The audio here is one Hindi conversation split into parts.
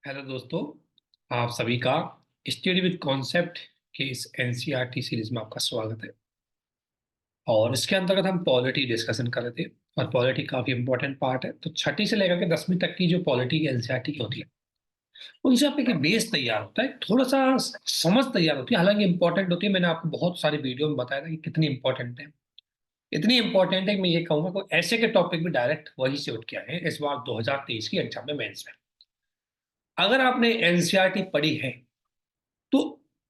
हेलो दोस्तों। आप सभी का स्टडी विद कॉन्सेप्ट के इस एनसीईआरटी सीरीज में आपका स्वागत है। और इसके अंतर्गत हम पॉलिटी डिस्कशन कर रहे थे। और पॉलिटी काफी इंपॉर्टेंट पार्ट है, तो छठी से लेकर के 10वीं तक की जो पॉलिटी एनसीईआरटी की होती है उनसे आपका एक बेस तैयार होता है, थोड़ा सा समझ तैयार होती है। हालांकि इंपॉर्टेंट होती है, मैंने आपको बहुत सारे वीडियो में बताया था कि कितनी इंपॉर्टेंट है। इतनी इंपॉर्टेंट है कि मैं ये कहूंगा कोई ऐसे के टॉपिक भी डायरेक्ट वही से उठ के आए हैं इस बार 2023 की एग्जाम में, मेंस में। अगर आपने एनसीईआरटी पढ़ी है तो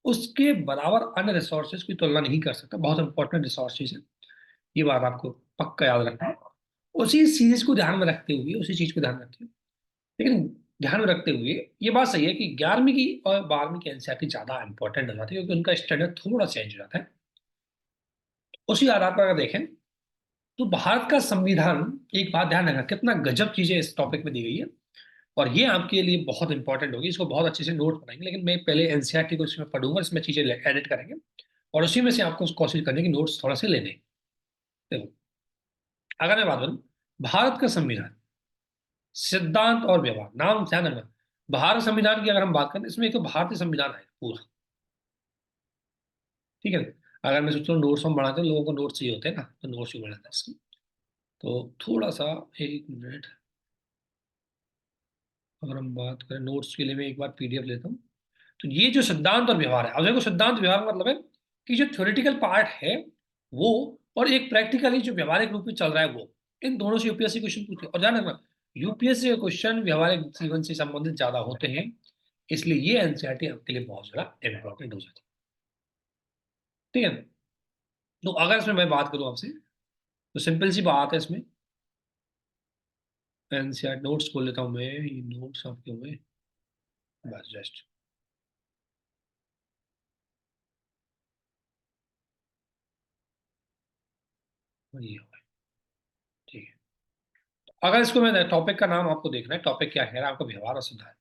उसके बराबर अन्य रिसोर्सेज की तुलना नहीं कर सकता। बहुत इंपॉर्टेंट रिसोर्सेज है, ये बात आपको पक्का याद रखना है। उसी चीज को ध्यान में रखते हुए, उसी चीज को ध्यान में रखते हुए, लेकिन ध्यान में रखते हुए ये बात सही है कि 11वीं की और 12वीं की एनसीईआरटी ज्यादा इंपॉर्टेंट हो जाती है, क्योंकि उनका स्टैंडर्ड थोड़ा चेंज हो जाता है। उसी आधार पर अगर देखें तो भारत का संविधान, एक बात ध्यान रखना, कितना गजब चीजें इस टॉपिक में दी गई है। और ये आपके लिए बहुत इंपॉर्टेंट होगी, इसको बहुत अच्छे से नोट बनाएंगे। लेकिन मैं पहले एनसीईआरटी को इसमें पढ़ूंगा, इसमें चीजें एडिट करेंगे और उसी में से आपको कोशिश करने की नोट्स थोड़ा से लेने। देखो, अगर मैं बात करूं भारत का संविधान, सिद्धांत और व्यवहार, नाम ध्यान रखना। भारत संविधान की अगर हम बात करें, इसमें एक तो भारतीय संविधान है पूरा, ठीक है। अगर मैं सोचता हूँ नोट्स हम बढ़ाते हैं, लोगों को नोट्स चाहिए होते हैं ना, तो नोट्स भी बढ़ाते हैं इसकी। तो थोड़ा सा, एक मिनट, अगर हम बात करें नोट्स के लिए, मैं एक बार पीडीएफ लेता हूँ। तो ये जो सिद्धांत और व्यवहार है, अब देखो सिद्धांत व्यवहार का मतलब है कि जो थ्योरेटिकल पार्ट है वो, और एक प्रैक्टिकली जो व्यवहारिक रूप में चल रहा है वो, इन दोनों से यूपीएससी क्वेश्चन पूछे। और ध्यान रखना, यूपीएससी के क्वेश्चन व्यवहारिक जीवन से संबंधित ज्यादा होते हैं, इसलिए ये एनसीईआरटी आपके लिए बहुत ज्यादा इंपॉर्टेंट हो जाती है, ठीक है। तो अगर इसमें मैं बात करूं आपसे, तो सिंपल सी बात है इसमें। एनसीईआरटी नोट्स खोल लेता हूं मैं, ये नोट्स आपके हुए, बस जस्ट ये हुआ, ठीक है। अगर इसको मैं टॉपिक का नाम आपको देखना है, टॉपिक क्या है आपका, व्यवहार और सिद्धांत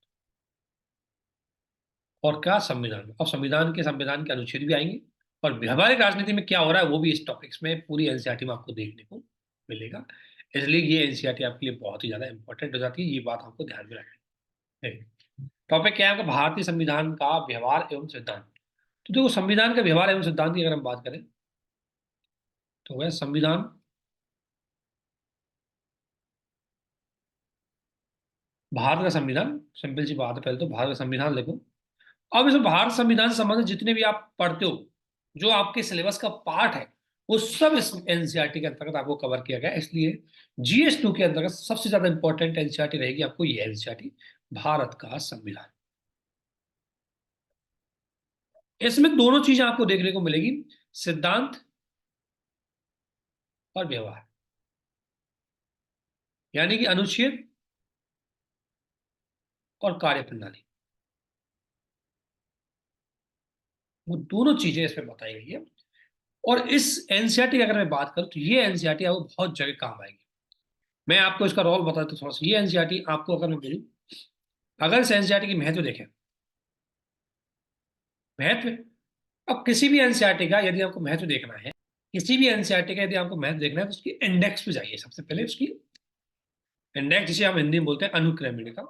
और क्या संविधान। अब संविधान के अनुच्छेद भी आएंगे, और व्यवहारिक राजनीति में क्या हो रहा है वो भी इस टॉपिक्स में पूरी एनसीईआरटी में आपको देखने को मिलेगा। इसलिए ये एनसीईआरटी आपके लिए बहुत ही ज्यादा इंपॉर्टेंट हो जाती है, ये बात आपको ध्यान में रखनी है। टॉपिक क्या है आपका, भारतीय संविधान का व्यवहार एवं सिद्धांत। तो देखो, संविधान का व्यवहार एवं सिद्धांत की अगर हम बात करें, तो वह संविधान, भारत का संविधान, सिंपल सी बात है, पहले तो भारत का संविधान लिखो। अब इस भारत संविधान से संबंधित जितने भी आप पढ़ते हो, जो आपके सिलेबस का पार्ट है, वो सब इस एनसीईआरटी के अंतर्गत आपको कवर किया गया है। इसलिए जीएस 2 के अंतर्गत सबसे ज्यादा इंपॉर्टेंट एनसीईआरटी रहेगी आपको ये एनसीईआरटी, भारत का संविधान। इसमें दोनों चीजें आपको देखने को मिलेगी, सिद्धांत और व्यवहार, यानी कि अनुच्छेद और कार्यप्रणाली, वो दोनों चीजें इसमें बताई गई है। और इस एनसीईआरटी की अगर मैं बात करूं, तो ये एनसीईआरटी आपको बहुत जगह काम आएगी। मैं आपको इसका रोल बताता हूं थोड़ा सा। ये एनसीईआरटी आपको, अगर मैं बोलूं, अगर इस एनसीईआरटी की महत्व देखें, महत्व, अब किसी भी एनसीईआरटी का यदि आपको महत्व देखना है, किसी भी एनसीईआरटी का यदि आपको महत्व देखना है, तो उसकी इंडेक्स पे जाइए। सबसे पहले उसकी इंडेक्स, जिसे हम हिंदी में बोलते हैं अनुक्रमणिका,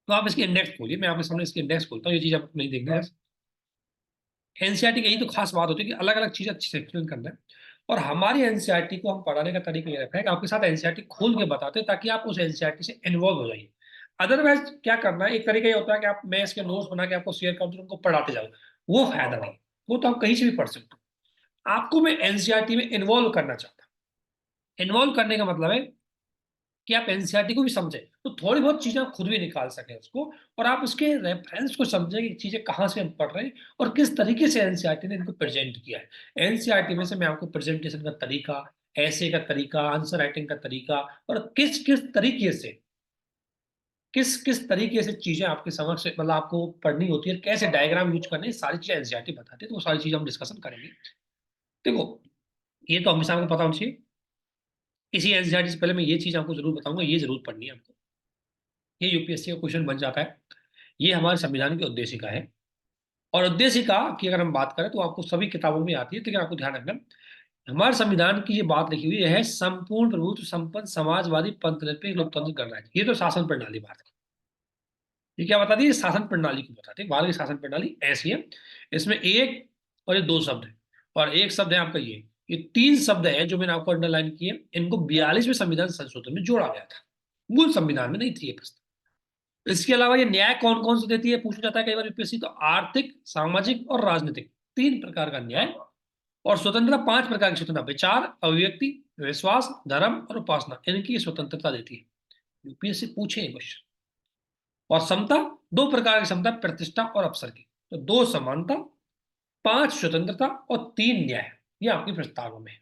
तो आप इसकी इंडेक्स खोलिए। मैं आपके सामने इसकी इंडेक्स खोलता हूँ, ये चीज आपको नहीं देखना है। एनसीईआरटी की यही तो खास बात होती है कि अलग अलग चीजें अच्छे से एक्सप्लेन करना है। और हमारी एनसीईआरटी को हम पढ़ाने का तरीका ये रखा है कि आपके साथ एनसीईआरटी खोल के बताते हैं, ताकि आप उस एनसीईआरटी से इन्वॉल्व हो जाइए। अदरवाइज क्या करना है, एक तरीका ये होता है कि आप, मैं इसके नोट्स बना के आपको शेयर कर दूं, उनको पढ़ाते जाओ, वो फायदा नहीं। वो तो आप कहीं से भी पढ़ सकते हो। आपको मैं एनसीईआरटी में इन्वॉल्व करना चाहता हूं। इन्वॉल्व करने का मतलब है कि आप एनसीईआरटी को भी समझें, तो थोड़ी बहुत चीजें आप खुद भी निकाल सकें उसको, और आप उसके रेफरेंस को समझें कि चीजें कहाँ से हम पढ़ रहे हैं और किस तरीके से एनसीईआरटी ने इनको प्रेजेंट किया है। एनसीईआरटी में से मैं आपको प्रेजेंटेशन का तरीका, ऐसे का तरीका, आंसर राइटिंग का तरीका, और किस किस तरीके से, किस किस तरीके से चीजें आपके समक्ष, मतलब आपको पढ़नी होती है, कैसे डायग्राम यूज करने हैं, सारी चीजें एनसीईआरटी बताती है। तो वो सारी चीजें हम डिस्कशन करेंगे। देखो, ये तो हमेशा आपको पता होना चाहिए। इसी एनसीईआरटी से पहले मैं ये चीज आपको जरूर बताऊंगा, ये जरूर पढ़नी है आपको। ये यूपीएससी का क्वेश्चन बन जाता है। ये हमारे संविधान की उद्देशिका है। और उद्देशिका की अगर हम बात करें तो आपको सभी किताबों में आती है, लेकिन आपको ध्यान रखना, हमारे संविधान की ये बात लिखी हुई है, संपूर्ण प्रभुत्व संपन्न समाजवादी पंथ निरपेक्ष लोकतंत्र गणराज्य। ये तो शासन प्रणाली भारत की, ये क्या बताती है? शासन प्रणाली को बताती है। भारत की शासन प्रणाली ऐसी है। इसमें एक और ये दो शब्द है, और एक शब्द है आपका ये तीन शब्द है जो मैंने आपको अंडरलाइन किए। इनको 42वें संविधान संशोधन में जोड़ा गया था, मूल संविधान में नहीं थी ये प्रस्ताव। इसके अलावा ये न्याय कौन कौन से देती है, पूछा जाता है कई बार यूपीएससी। तो आर्थिक, सामाजिक और राजनीतिक, तीन प्रकार का न्याय। और स्वतंत्रता, पांच प्रकार की स्वतंत्रता: विचार, अभिव्यक्ति, विश्वास, धर्म और उपासना, इनकी स्वतंत्रता देती है। यूपीएससी पूछे क्वेश्चन। और समता, दो प्रकार की समता: प्रतिष्ठा और अवसर की। तो दो समानता, पांच स्वतंत्रता और तीन न्याय, ये आपकी प्रस्तावना में है।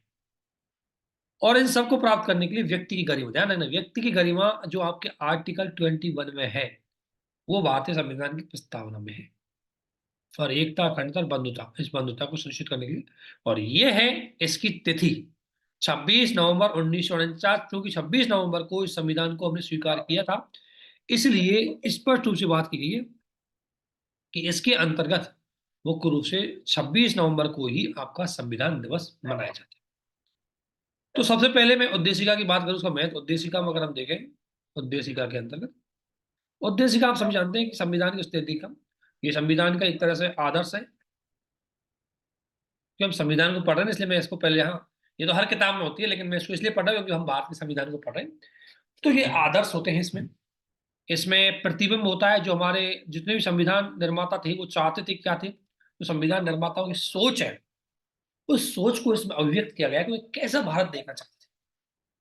और इन सबको प्राप्त करने के लिए व्यक्ति की गरिमा, ध्यान रखना, व्यक्ति की गरिमा जो आपके आर्टिकल 21 में है, वो भारतीय संविधान की प्रस्तावना में है। और एकता, अखंडता और बंधुता, इस बंधुता को सुनिश्चित करने के लिए। और ये है इसकी तिथि 26 नवंबर 1949, क्योंकि 26 नवंबर को इस संविधान को हमने स्वीकार किया था। इसलिए स्पष्ट रूप से बात की गई है कि इसके अंतर्गत मुख्य रूप से 26 नवंबर को ही आपका संविधान दिवस मनाया जाता है। तो सबसे पहले मैं उद्देशिका की बात करूं, उसका महत्व। उद्देशिका में अगर हम देखें, उद्देशिका के अंतर्गत, उद्देशिका आप सभी जानते हैं कि संविधान की स्थिति का, ये संविधान का एक तरह से आदर्श है। कि हम संविधान को पढ़ रहे हैं, इसलिए मैं इसको पहले यहाँ, ये तो हर किताब में होती है लेकिन मैं इसको इसलिए पढ़ रहा हूँ क्योंकि हम भारत के संविधान को पढ़ रहे हैं। तो ये आदर्श होते हैं इसमें। इसमें प्रतिबिंब होता है जो हमारे जितने भी संविधान निर्माता थे वो चाहते थे, क्या थे, जो संविधान निर्माताओं की सोच है, उस सोच को इसमें अभिव्यक्त किया गया कि वे कैसा भारत देखना चाहते थे।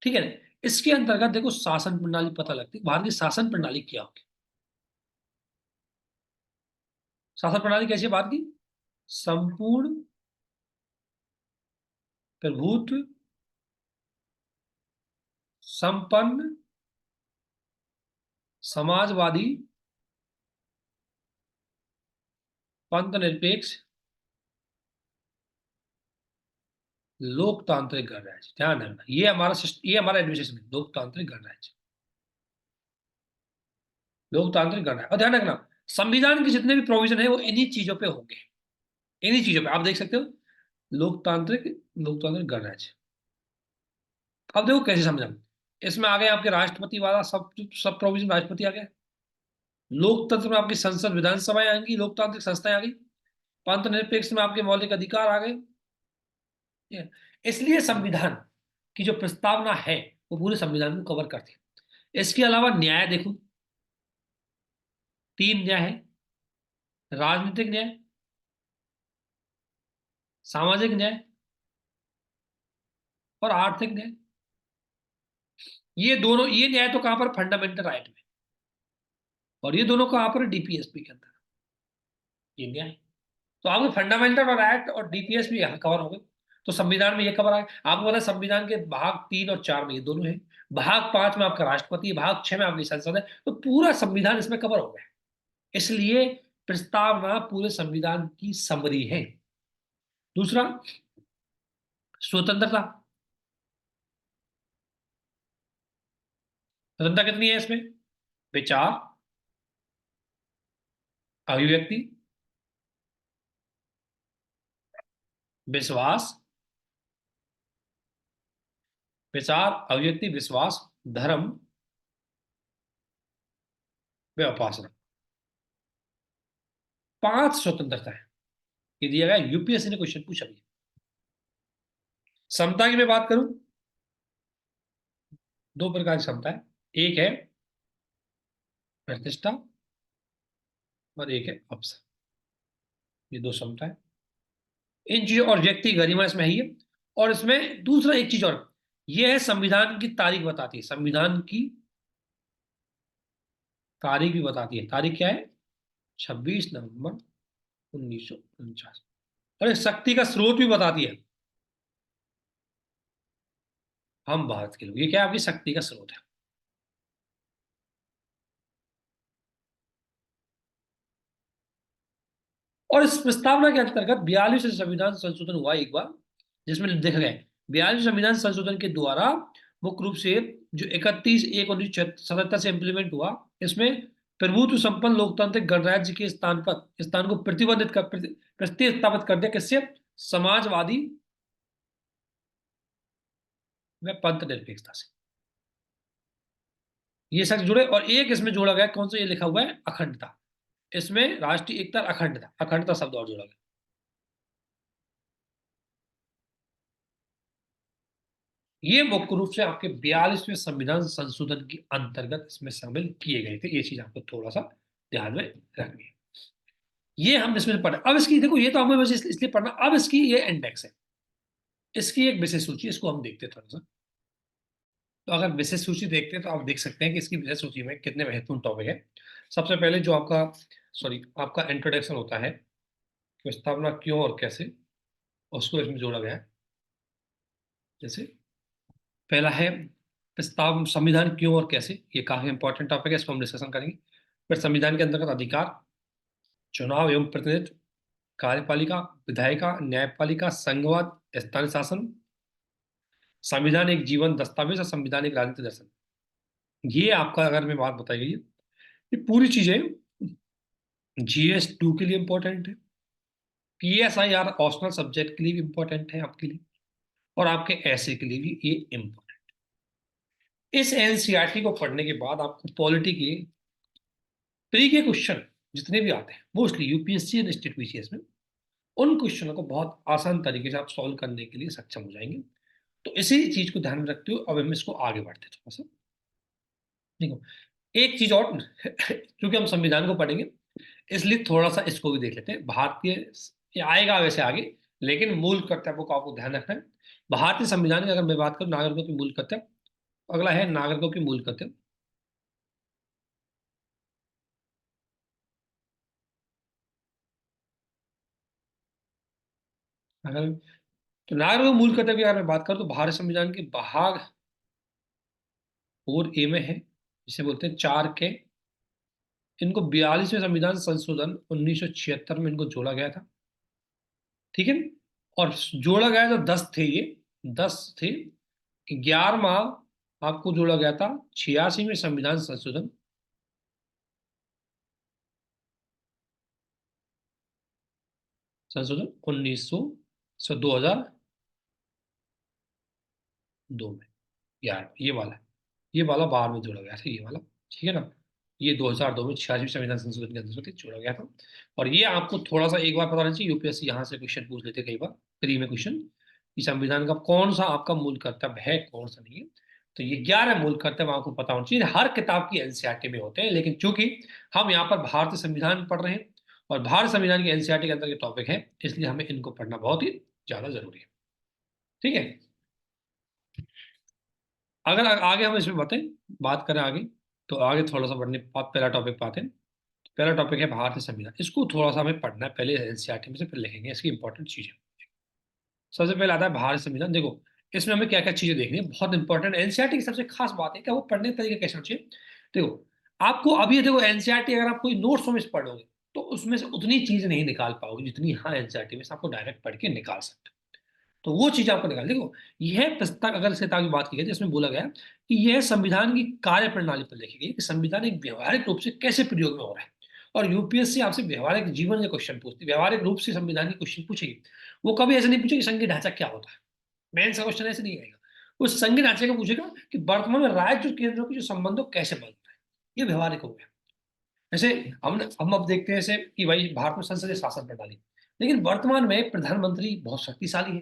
ठीक है ना? इसके अंतर्गत देखो शासन प्रणाली पता लगती है, भारत की शासन प्रणाली क्या होगी। शासन प्रणाली कैसी है भारत की? संपूर्ण प्रभुत्व संपन्न समाजवादी पंथ निरपेक्ष लोकतांत्रिक गणराज्य। ध्यान रखना, ये हमारा एडमिनिस्ट्रेशन है, लोकतांत्रिक गणराज्य, लोकतांत्रिक गणराज्य। और ध्यान रखना, संविधान के जितने भी प्रोविजन है वो इन्हीं चीजों पे होंगे, इन्हीं चीजों पे आप देख सकते हो। लोकतांत्रिक, लोकतांत्रिक गणराज्य। अब देखो कैसे समझा। इसमें आ गए आपके राष्ट्रपति वाला सब सब प्रोविजन, राष्ट्रपति आ गया। लोकतंत्र में आपकी संसद विधानसभाएं आएंगी, लोकतांत्रिक संस्थाएं आ गई। पंथ निरपेक्ष में आपके मौलिक अधिकार आ गए। ठीक है? इसलिए संविधान की जो प्रस्तावना है वो पूरे संविधान को कवर करती है। इसके अलावा न्याय देखो, तीन न्याय है: राजनीतिक न्याय, सामाजिक न्याय और आर्थिक न्याय। ये दोनों, ये न्याय तो कहां पर? फंडामेंटल राइट में। और ये दोनों कहां पर? डीपीएसपी के अंदर, ये न्याय। तो आपके फंडामेंटल और राइट और डीपीएस भी यहाँ कवर हो गए। तो संविधान में ये कवर आ गया। आपको पता है संविधान के भाग 3 और 4 में ये दोनों है, भाग 5 में आपका राष्ट्रपति है, भाग 6 में आपकी संसद है। तो पूरा संविधान इसमें कवर हो गया। इसलिए प्रस्तावना पूरे संविधान की समरी है। दूसरा, स्वतंत्रता। स्वतंत्रता कितनी है इसमें? विचार, अभिव्यक्ति, विश्वास, विचार, अभिव्यक्ति, विश्वास, धर्म व उपासना, पांच स्वतंत्रता है। ये दिया गया, यूपीएससी ने क्वेश्चन पूछा भी। समता की मैं बात करूं, दो प्रकार की समता है। एक है प्रतिष्ठा और एक है अवसर, ये दो समता है। इन चीजों और व्यक्ति गरिमा इसमें है ही। और इसमें दूसरा एक चीज और, ये है संविधान की तारीख बताती है, संविधान की तारीख भी बताती है। तारीख क्या है? 26 नवंबर 1949। और एक शक्ति का स्रोत भी बताती है, हम भारत के लोग। ये क्या है? आपकी शक्ति का स्रोत है। और इस प्रस्तावना के अंतर्गत 42वें संविधान संशोधन हुआ एक बार, जिसमें देखा गया 42वें संविधान संशोधन के द्वारा मुख्य रूप से जो 31/1/1977 से इंप्लीमेंट हुआ, इसमें प्रभुत्व संपन्न लोकतांत्रिक गणराज्य के स्थान को प्रतिबंधित कर, प्रतिस्थापित कर दिया। किससे? समाजवादी व पंथ निरपेक्षता से। ये शख्स जुड़े, और एक इसमें जोड़ा गया, कौन सा, ये लिखा हुआ है अखंडता। इसमें राष्ट्रीय एकता, अखंडता, अखंडता शब्द और जोड़ा गया। ये मुख्य रूप से आपके 42वें संविधान संशोधन के अंतर्गत इसमें शामिल किए गए थे। ये चीज आपको थोड़ा सा ध्यान में रखनी है। ये हम इसमें पढ़े। अब इसकी देखो, ये तो हमें बस इसलिए पढ़ना, अब इसकी ये इंडेक्स है, इसकी एक विशेष सूची, इसको हम देखते हैं थोड़ा सा। तो अगर विशेष सूची देखते हैं तो आप देख सकते हैं कि इसकी विशेष सूची में कितने महत्वपूर्ण टॉपिक है। सबसे पहले जो आपका, सॉरी, आपका इंट्रोडक्शन होता है, प्रस्तावना क्यों और कैसे, उसको इसमें जोड़ा गया है। जैसे पहला है प्रस्ताव, संविधान क्यों और कैसे, ये काफी इंपॉर्टेंट टॉपिक है, इसको हम डिस्कशन करेंगे। फिर संविधान के अंतर्गत अधिकार, चुनाव एवं प्रतिनिधित्व, कार्यपालिका, विधायिका, न्यायपालिका, संघवाद, स्थानीय शासन, संविधान एक जीवन दस्तावेज और संविधान एक राजनीतिक दर्शन। ये आपका, अगर मैं बात बताई गई, ये पूरी चीजें GS2 के लिए इंपॉर्टेंट है, PSIR ऑप्शनल सब्जेक्ट के लिए भी इंपॉर्टेंट है आपके लिए, और आपके ऐसे के लिए भी ये इंपॉर्टेंट। इस एनसीईआरटी को पढ़ने के बाद आपको पॉलिटी के प्री के क्वेश्चन जितने भी आते हैं, mostly UPSC and state PCS में, उन क्वेश्चनों को बहुत आसान तरीके से आप सॉल्व करने के लिए सक्षम हो जाएंगे। तो इसी चीज को ध्यान में रखते हुए अब हम इसको आगे बढ़ते हैं थोड़ा सा। देखो, एक चीज और क्योंकि हम संविधान को पढ़ेंगे, इसलिए थोड़ा सा इसको भी देख लेते हैं। भारतीय, ये आएगा वैसे आगे, लेकिन मूल कर्तव्यों को आपको ध्यान रखना है। भारतीय संविधान की अगर मैं बात करूं, नागरिकों के मूल कर्तव्य, अगला है नागरिकों के मूल कर्तव्य। अगर, तो नागरिकों के मूल कर्तव्य की अगर मैं बात करूं तो भारत संविधान के भाग 4A में है, जिसे बोलते हैं 4 के। इनको 42वें संविधान संशोधन 1976 में इनको जोड़ा गया था। ठीक है। और जोड़ा गया तो 10 थे ये, 10 थे। 11वां आपको जोड़ा गया था 86वें संविधान संशोधन, संशोधन 2002 में। यार ये वाला बाद में जोड़ा गया था, ये वाला। ठीक है ना। ये 2002 में 86वें संविधान संशोधन के अंतर्गत जोड़ा गया था। और ये आपको थोड़ा सा एक बार पता रहना चाहिए, यूपीएससी यहाँ से क्वेश्चन पूछ लेते कई बार प्री में क्वेश्चन, कि संविधान का कौन सा आपका मूल कर्तव्य है, कौन सा नहीं है। तो ये 11 मूल कर्तव्य आपको पता होना चाहिए, हर किताब की एनसीईआरटी में होते हैं, लेकिन चूंकि हम यहाँ पर भारतीय संविधान पढ़ रहे हैं और भारत संविधान की एनसीईआरटी के अंदर के टॉपिक है, इसलिए हमें इनको पढ़ना बहुत ही ज्यादा जरूरी है। ठीक है। अगर आगे हम इसमें बताएं, बात करें आगे, तो आगे थोड़ा सा बढ़ने पहला टॉपिक पाते हैं। पहला टॉपिक है भारतीय संविधान, इसको थोड़ा सा हमें पढ़ना है पहले एनसीईआरटी में से, फिर लिखेंगे इसकी इंपॉर्टेंट चीजें। सबसे पहले आता है भारतीय संविधान। देखो, इसमें हमें क्या क्या चीजें देखनी है, बहुत इंपॉर्टेंट। एनसीईआरटी की सबसे खास बात है कि वो पढ़ने का तरीका कैसे होना चाहिए। देखो, आपको अभी देखो एनसीईआरटी, अगर आप कोई नोट्स में से पढ़ोगे तो उसमें से उतनी चीज नहीं निकाल पाओगे जितनी यहाँ एनसीईआरटी में से आपको डायरेक्ट पढ़ के निकाल सकते हो। तो वो चीज आपको निकाल, देखो, यह प्रस्ताव, अगर इस किताब की बात की गई तो इसमें बोला गया कि यह संविधान की कार्य प्रणाली पर लिखी गई कि संविधान एक व्यवहारिक रूप से कैसे प्रयोग में हो रहा है। और यूपीएससी आपसे व्यवहारिक जीवन के क्वेश्चन पूछती है, व्यवहारिक रूप से संविधान के क्वेश्चन पूछेगी। वो कभी ऐसे नहीं पूछेगी संघीय ढांचा क्या होता है, मेन सा क्वेश्चन ऐसे नहीं आएगा। वो संघीय ढांचे का पूछेगा कि वर्तमान में राज्य और केंद्र के जो संबंध हो कैसे बनता है। ये व्यवहारिक हो गया। जैसे हम अब देखते हैं ऐसे कि भाई भारत में संसदीय शासन प्रणाली, लेकिन वर्तमान में प्रधानमंत्री बहुत शक्तिशाली है।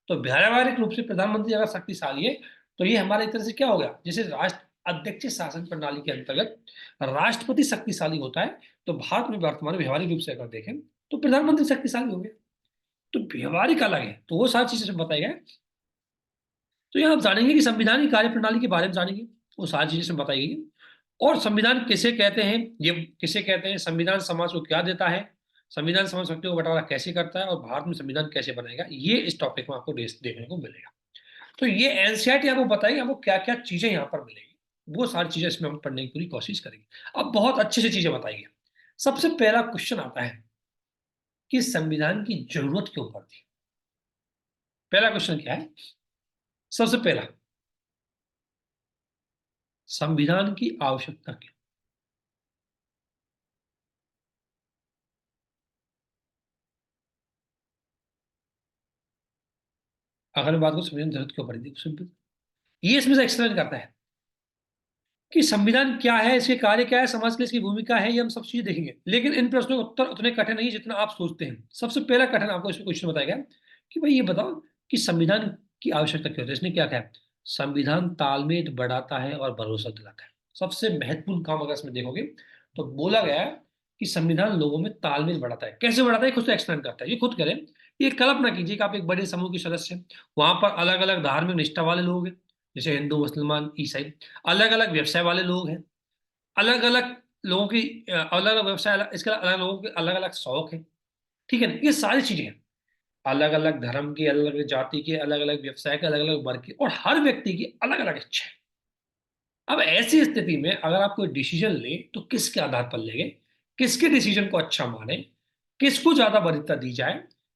तो व्यावहारिक रूप से प्रधानमंत्री अगर शक्तिशाली है, तो ये हमारे एक तरह से क्या हो गया, जैसे राष्ट्र अध्यक्ष शासन प्रणाली के अंतर्गत राष्ट्रपति शक्तिशाली होता है, तो भारत में वर्तमान में व्यवहारिक रूप से अगर देखें तो प्रधानमंत्री शक्तिशाली हो गया। तो व्यवहारिक अलग है, तो वो सारी चीजें बताई गई। तो ये आप जानेंगे कि संविधान की कार्य प्रणाली के बारे में जानेंगे, वो सारी चीजें इसमें बताई गई है। और संविधान किसे कहते हैं, ये किसे कहते हैं, संविधान समाज को क्या देता है, संविधान समाज शक्तियों को बंटवारा कैसे करता है, और भारत में संविधान कैसे बनेगा, ये इस टॉपिक में आपको देखने को मिलेगा। तो ये एनसीईआरटी आपको बताएगी आपको क्या क्या चीजें यहाँ पर मिलेगी, वो सारी चीजें इसमें हम पढ़ने की पूरी कोशिश करेंगे। अब बहुत अच्छे से चीजें बताइए। सबसे पहला क्वेश्चन आता है कि संविधान की जरूरत क्यों पड़ती है। पहला क्वेश्चन क्या है, सबसे पहला, संविधान की आवश्यकता क्यों। अगर मैं बात करूं संविधान की जरूरत क्यों पड़ी थी, सिंपल, ये इसमें से एक्सप्लेन करता है। कि संविधान क्या है, इसके कार्य क्या है, समाज के लिए इसकी भूमिका है, ये हम सब चीजें देखेंगे। लेकिन इन प्रश्नों के उत्तर उतने कठिन नहीं जितना आप सोचते हैं। सबसे पहला कठिन आपको इसमें क्वेश्चन बताया गया कि भाई ये बताओ कि संविधान की आवश्यकता क्यों होती है। इसने क्या कहा? संविधान तालमेल बढ़ाता है और भरोसा दिलाता है। सबसे महत्वपूर्ण काम अगर इसमें देखोगे तो बोला गया है कि संविधान लोगों में तालमेल बढ़ाता है। कैसे बढ़ाता है खुद तो एक्सप्लेन करता है, ये खुद करें। ये कल्पना कीजिए कि आप एक बड़े समूह के सदस्य हैं, वहां पर अलग अलग धार्मिक निष्ठा वाले लोग हैं, जैसे हिंदू, मुसलमान, ईसाई। अलग अलग व्यवसाय वाले लोग हैं, अलग अलग लोगों की अलग अलग व्यवसाय, इसके अलग अलग लोगों के अलग अलग शौक है। ठीक है ना, ये सारी चीजें हैं। अलग अलग धर्म की, अलग अलग जाति के, अलग अलग व्यवसाय के, अलग अलग वर्ग की, और हर व्यक्ति की अलग अलग इच्छा है। अब ऐसी स्थिति में अगर आप कोई डिसीजन ले तो किसके आधार पर लेंगे, किसके डिसीजन को अच्छा माने, किसको ज्यादा वरीयता दी जाए,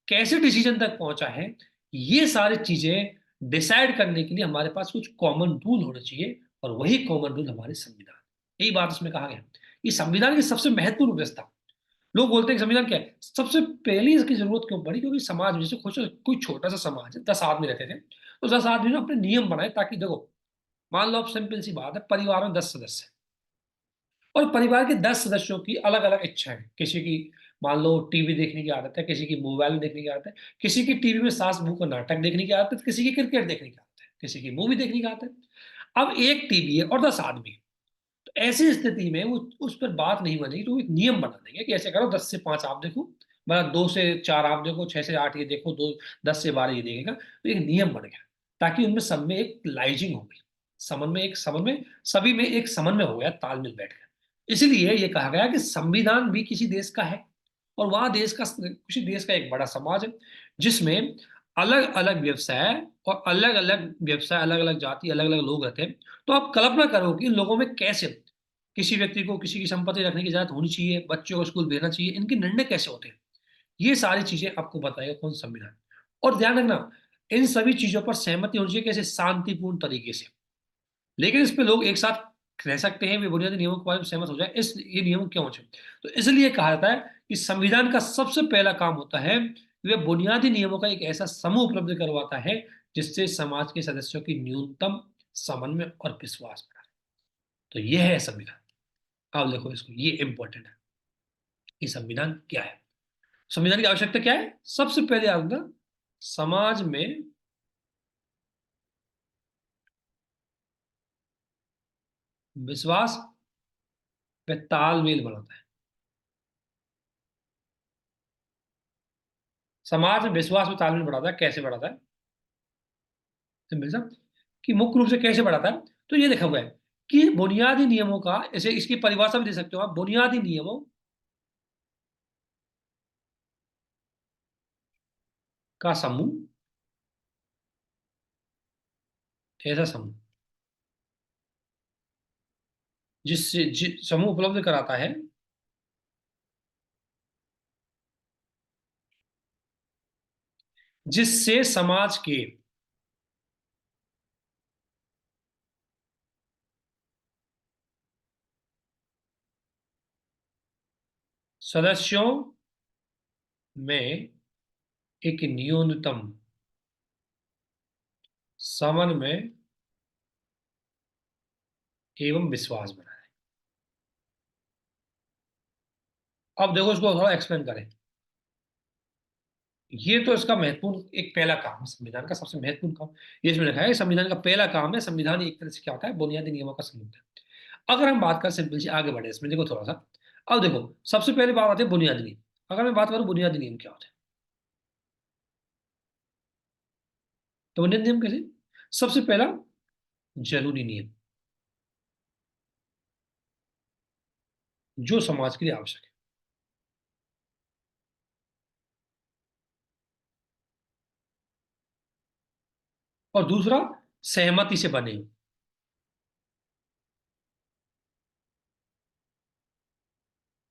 कैसे डिसीजन तक पहुंचा है, ये सारी चीजें डिसाइड करने के लिए हमारे पास कुछ कॉमन रूल होने चाहिए। और वही कॉमन रूल हमारे संविधान। यही बात उसमें कहा गया। ये संविधान की सबसे महत्वपूर्ण व्यवस्था। लोग बोलते हैं कि संविधान क्या है, सबसे पहले इसकी जरूरत क्यों पड़ी? क्योंकि समाज में जैसे कुछ कोई छोटा सा समाज है, 10 आदमी रहते थे, तो 10 आदमी ने अपने नियम बनाए ताकि देखो, मान लो, अब सिंपल सी बात है, परिवार में 10 सदस्य हैं, और परिवार के 10 सदस्यों की अलग अलग इच्छाएं हैं। किसी की मान लो टीवी देखने की आदत है, किसी की मोबाइल देखने की आदत है, किसी की टीवी में सास बहू का नाटक देखने की आदत है, किसी की क्रिकेट देखने की आदत है, किसी की मूवी देखने की आदत है। अब एक टीवी है और 10 आदमी है, तो ऐसी स्थिति में वो उस पर बात नहीं बनेगी, तो वो एक नियम बना देंगे कि ऐसे करो, 10 से 5 आप देखो, मतलब 2 से 4 आप देखो, 6 से 8 ये देखो, 10 से 12 ये देखेगा, तो एक नियम बन गया। ताकि उनमें सब में एक लाइजिंग हो गई, समन्वय, सभी में एक समन्वय हो गया, तालमेल बैठ गया। इसलिए ये कहा गया कि संविधान भी किसी देश का है, और वह देश का, किसी देश का एक बड़ा समाज है, जिसमें अलग अलग व्यवसाय और अलग अलग जाति, अलग अलग लोग रहते हैं। तो आप कल्पना करो कि इन लोगों में कैसे किसी व्यक्ति को किसी की संपत्ति रखने की इजाजत होनी चाहिए, बच्चों को स्कूल भेजना चाहिए, इनके निर्णय कैसे होते हैं, ये सारी चीजें आपको बताएगा कौन संविधान। और ध्यान रखना, इन सभी चीजों पर सहमति होनी चाहिए, कैसे? शांतिपूर्ण तरीके से। लेकिन इस पे लोग एक साथ रह सकते हैं, वे बुनियादी नियमों के बारे में सहमत हो जाए, इस ये नियम क्यों होते हैं? तो इसलिए कहा जाता है कि संविधान का सबसे पहला काम होता है कि वे बुनियादी नियमों का एक ऐसा समूह उपलब्ध करवाता है जिससे समाज के सदस्यों की न्यूनतम समन्वय और विश्वास बढ़े। तो यह है संविधान। अब देखो इसको, ये इंपॉर्टेंट है कि संविधान क्या है। संविधान की आवश्यकता क्या है? सबसे पहले आवश्यकता, समाज में विश्वास व तालमेल बढ़ाता है। समाज में विश्वास व तालमेल बढ़ाता है, कैसे बढ़ाता है? सिंपल सा, कि मुख्य रूप से कैसे बढ़ाता है, तो ये देखा हुआ है कि बुनियादी नियमों का, ऐसे इसकी परिभाषा भी दे सकते हो आप, बुनियादी नियमों का समूह, ऐसा समूह समूह उपलब्ध कराता है जिससे समाज के सदस्यों में एक न्यूनतम समन्वय एवं विश्वास बना है। अब देखो इसको थोड़ा एक्सप्लेन करें। ये तो इसका महत्वपूर्ण एक पहला काम है, संविधान का सबसे महत्वपूर्ण काम। ये इसमें लिखा है संविधान का पहला काम है, संविधान एक तरह से क्या होता है, बुनियादी नियमों का समूह है। अगर हम बात करें सिंपल से, आगे बढ़े इसमें, देखो थोड़ा सा। अब देखो, सबसे पहले बात आती है बुनियादी नियम। अगर मैं बात करूं बुनियादी नियम क्या होते हैं, तो बुनियादी नियम कैसे? सबसे पहला, जरूरी नियम जो समाज के लिए आवश्यक है। और दूसरा, सहमति से बने हो।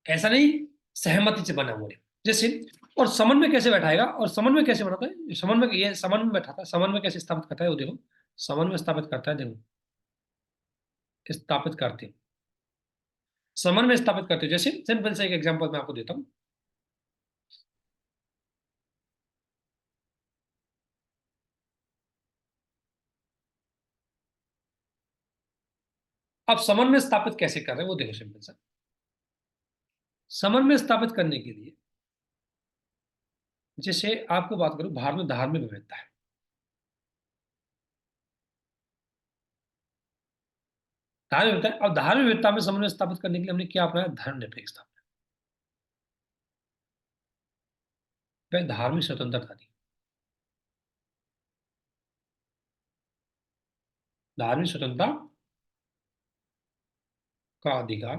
ऐसा नहीं सहमति से बना हुआ है, जैसे। और समन्वय कैसे बैठाएगा, और समन्वय कैसे बनाता है? समन्वय, ये समन्वय बैठाता है, समन्वय कैसे स्थापित करता है वो देखो। समन्वय स्थापित करता है, देखो, स्थापित करते हैं, समन्वय स्थापित करते हैं। जैसे सिंपल से एक एग्जांपल मैं आपको देता हूँ। अब समन्वय स्थापित कैसे कर रहे हैं वो देखो, सिंपल सा। समन्वय स्थापित करने के लिए, जैसे आपको बात करूं, भारत में धार्मिक विविधता है। धार्मिक विविधता, अब धार्मिक विविधता में समन्वय स्थापित करने के लिए हमने क्या अपनाया? धर्मनिरपेक्षता। वह धार्मिक स्वतंत्रता दी। धार्मिक स्वतंत्रता का अधिकार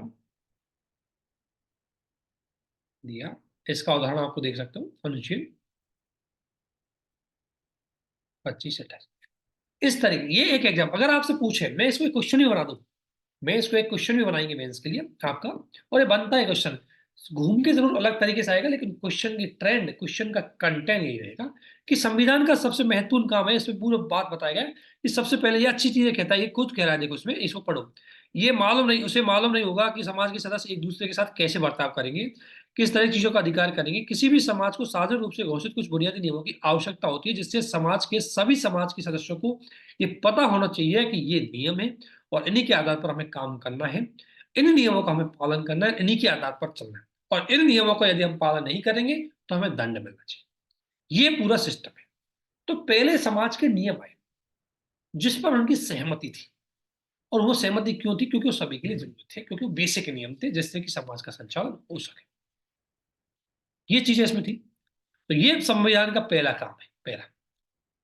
दिया। इसका उदाहरण आपको देख सकते हो, अनुच्छेद 25 से 28। इस तरीके, ये एक एग्जाम्पल अगर आपसे पूछे, मैं इसको एक क्वेश्चन भी बना दूं, मैं इसको एक क्वेश्चन भी बनाएंगे मेंस के लिए आपका, और ये बनता है क्वेश्चन, घूम के जरूर अलग तरीके से आएगा, लेकिन क्वेश्चन की ट्रेंड, क्वेश्चन का कंटेंट यही रहेगा कि संविधान का सबसे महत्वपूर्ण काम है, इसमें पूरा बात बताया गया है कि सबसे पहले ये अच्छी चीजें कहता है, ये खुद कह रहा है, देखो इसमें, इसको पढ़ो। ये मालूम नहीं, उसे मालूम नहीं होगा कि समाज के सदस्य एक दूसरे के साथ कैसे बर्ताव करेंगे, किस तरह की चीजों का अधिकार करेंगे। किसी भी समाज को साझा रूप से घोषित कुछ बुनियादी नियमों की आवश्यकता होती है, जिससे समाज के सभी समाज के सदस्यों को ये पता होना चाहिए कि ये नियम है और इन्हीं के आधार पर हमें काम करना है, इन नियमों का हमें पालन करना है, इन्हीं के आधार पर चलना है, और इन नियमों का यदि हम पालन नहीं करेंगे तो हमें दंड मिलना चाहिए। ये पूरा सिस्टम है। तो पहले समाज के नियम आए जिस पर उनकी सहमति थी, और वो सहमति क्यों थी? क्योंकि वो सभी के लिए जरूरी थे, क्योंकि वो बेसिक नियम थे जिससे कि समाज का संचालन हो सके। ये चीजें इसमें थी। तो ये संविधान का पहला काम है, पहला।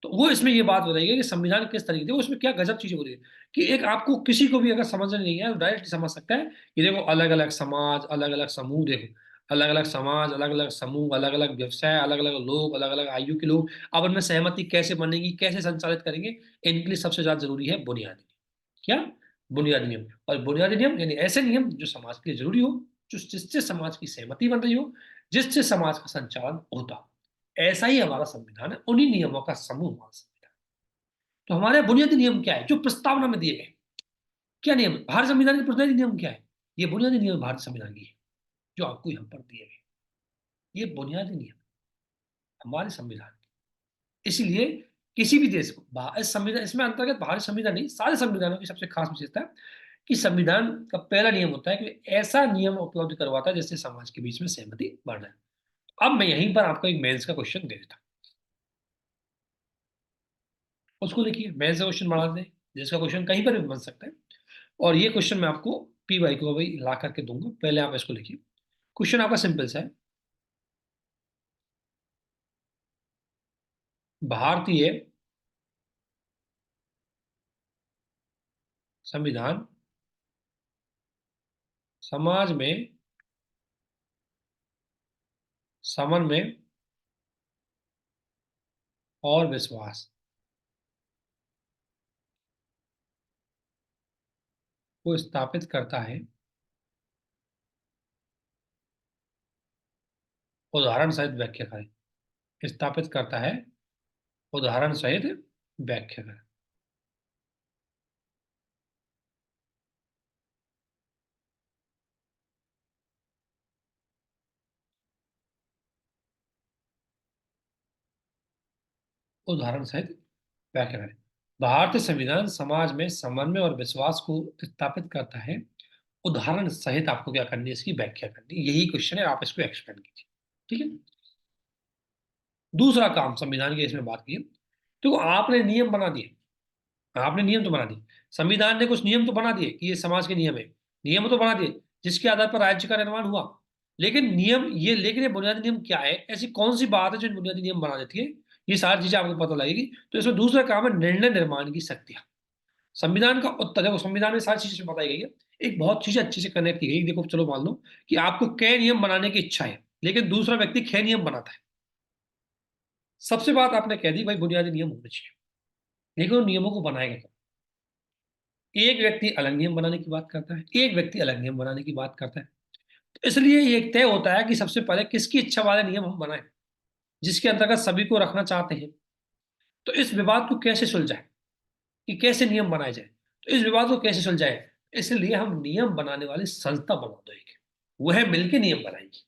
तो वो इसमें ये बात बताइए कि संविधान किस तरीके से, उसमें क्या गजब चीजें बोली है कि एक आपको किसी को भी अगर समझ नहीं है, डायरेक्ट समझ सकता है कि देखो अलग अलग समाज, अलग अलग समूह, देखो अलग अलग समाज, अलग अलग समूह, अलग अलग व्यवसाय, अलग अलग लोग, अलग अलग आयु के लोग, अब उनमें सहमति कैसे बनेगी, कैसे संचालित करेंगे, इनके लिए सबसे ज्यादा जरूरी है बुनियादी नियम। क्या? बुनियादी नियम। और बुनियादी नियम यानी ऐसे नियम जो समाज के लिए जरूरी हो, जो जिससे समाज की सहमति बन रही हो, जिससे समाज का संचालन होता हो। ऐसा ही हमारा संविधान है, उन्हीं नियमों का समूह हमारा संविधान। तो हमारे बुनियादी नियम क्या है जो प्रस्तावना में दिए गए? क्या नियम है? भारत संविधान के बुनियादी नियम क्या है? ये बुनियादी नियम भारत संविधान की है, जो आपको यहाँ पर दिए गए। ये बुनियादी नियम हमारे संविधान के। इसलिए किसी भी देश को इस संविधान, इसमें अंतर्गत भारत संविधान नहीं, सारे संविधानों की सबसे खास विशेषता है कि संविधान का पहला नियम होता है कि ऐसा नियम उपलब्ध करवाता है जिससे समाज के बीच में सहमति बढ़ है। अब मैं यहीं पर आपको एक मेंस का क्वेश्चन दे देता हूं, उसको देखिए, मेंस का क्वेश्चन बना दें, जिसका क्वेश्चन कहीं पर भी बन सकता है। और ये क्वेश्चन मैं आपको पी वाई को भाई ला करके दूंगा, पहले आप इसको लिखिए। क्वेश्चन आपका सिंपल सा है। भारतीय संविधान समाज में समन्वय और विश्वास को स्थापित करता है। उदाहरण सहित व्याख्या करें। स्थापित करता है, उदाहरण सहित व्याख्या करें। उदाहरण सहित व्याख्या करें। भारतीय संविधान समाज में समन्वय और विश्वास को स्थापित करता है। उदाहरण सहित आपको क्या करनी है? इसकी व्याख्या करनी है। यही क्वेश्चन है, आप इसको एक्सप्लेन कीजिए। ठीक है। दूसरा काम संविधान की इसमें बात की, तो आपने नियम बना दिए, आपने नियम तो बना दिए, संविधान ने कुछ नियम तो बना दिए कि ये समाज के नियम है, नियम तो बना दिए जिसके आधार पर राज्य का निर्माण हुआ। लेकिन नियम ये, लेकिन ये बुनियादी नियम क्या है? ऐसी कौन सी बात है जो बुनियादी नियम बना देती है? ये सारी चीजें आपको पता लगेगी। तो इसमें दूसरा काम है निर्णय निर्माण की शक्तियां। संविधान का उत्तर है वो, संविधान में सारी चीजें बताई गई है। एक बहुत चीजें अच्छी से कनेक्ट की गई। देखो चलो मान लो कि आपको कै नियम बनाने की इच्छा है, लेकिन दूसरा व्यक्ति कै नियम बनाता है। सबसे बात आपने कह दी भाई बुनियादी नियम होने चाहिए, लेकिन उन नियमों को बनाएगा कौन? एक व्यक्ति अलग नियम बनाने की बात करता है, एक व्यक्ति अलग नियम बनाने की बात करता है। तो इसलिए ये तय होता है कि सबसे पहले किसकी इच्छा वाले नियम हम बनाएं, जिसके अंतर्गत सभी को रखना चाहते हैं। तो इस विवाद को कैसे सुलझाए, कि कैसे नियम बनाए जाए? तो इस विवाद को कैसे सुलझाए? इसलिए हम नियम बनाने वाली संस्था बना दो एक, वह मिलकर नियम बनाएगी।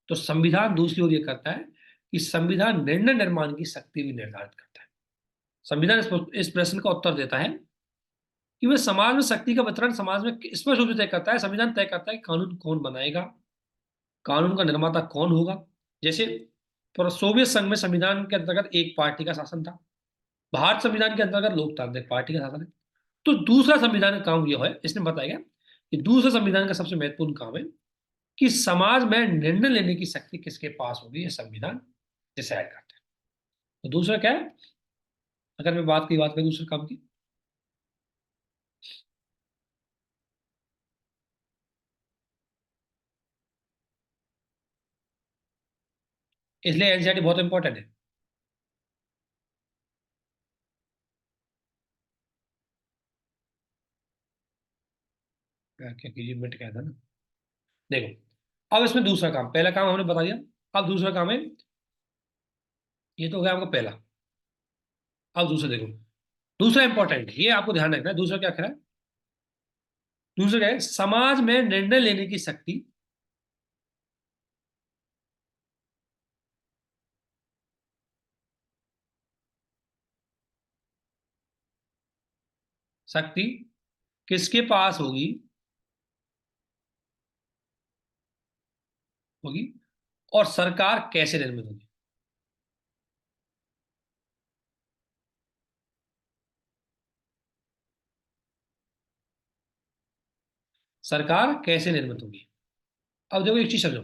तो संविधान दूसरी ओर ये करता है कि संविधान निर्णय निर्माण की शक्ति भी निर्धारित करता है। संविधान इस प्रश्न का उत्तर देता है कि वह समाज में शक्ति का वितरण समाज में स्पष्ट रूप से तय करता है। संविधान तय करता है कि कानून कौन बनाएगा, कानून का निर्माता कौन होगा। जैसे सोवियत संघ में संविधान के अंतर्गत एक पार्टी का शासन था, भारत संविधान के अंतर्गत लोकतांत्रिक पार्टी का शासन है। तो दूसरा संविधान का काम यह है, इसने बताया गया कि दूसरा संविधान का सबसे महत्वपूर्ण काम है कि समाज में निर्णय लेने की शक्ति किसके पास होगी, यह संविधान डिसाइड करता है। तो दूसरा क्या है, अगर मैं बात करूं दूसरे काम की, इसलिए एनसीईआरटी बहुत इंपॉर्टेंट है। क्या यूनिट क्या था ना, देखो अब इसमें दूसरा काम, पहला काम हमने बता दिया, अब दूसरा काम है, ये तो हो गया आपका पहला। अब दूसरा देखो, दूसरा इंपॉर्टेंट ये आपको ध्यान रखना है, दूसरा क्या कह रहा है, दूसरा क्या है, समाज में निर्णय लेने की शक्ति, शक्ति किसके पास होगी, होगी, और सरकार कैसे निर्मित होगी। सरकार कैसे निर्मित होगी। अब देखो एक चीज समझो,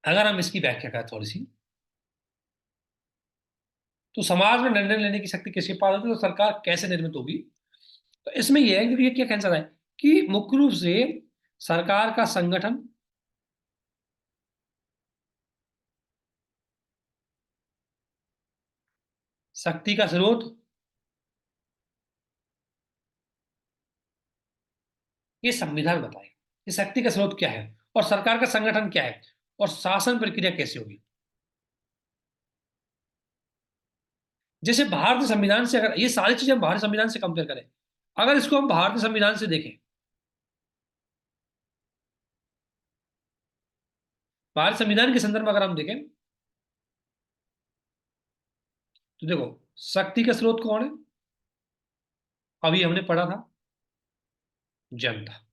अगर हम इसकी व्याख्या करें थोड़ी सी, तो समाज में निर्णय लेने की शक्ति किसके पास होगी, तो सरकार कैसे निर्मित होगी। तो इसमें यह है कि ये क्या कैंसर है कि मुख्य रूप से सरकार का संगठन, शक्ति का स्रोत, ये संविधान बताएगा कि शक्ति का स्रोत क्या है और सरकार का संगठन क्या है और शासन प्रक्रिया कैसे होगी। जैसे भारतीय संविधान से, अगर ये सारी चीजें हम भारतीय संविधान से कंपेयर करें, अगर इसको हम भारतीय संविधान से देखें, भारतीय संविधान के संदर्भ में अगर हम देखें, तो देखो शक्ति का स्रोत कौन है, अभी हमने पढ़ा था, जनता।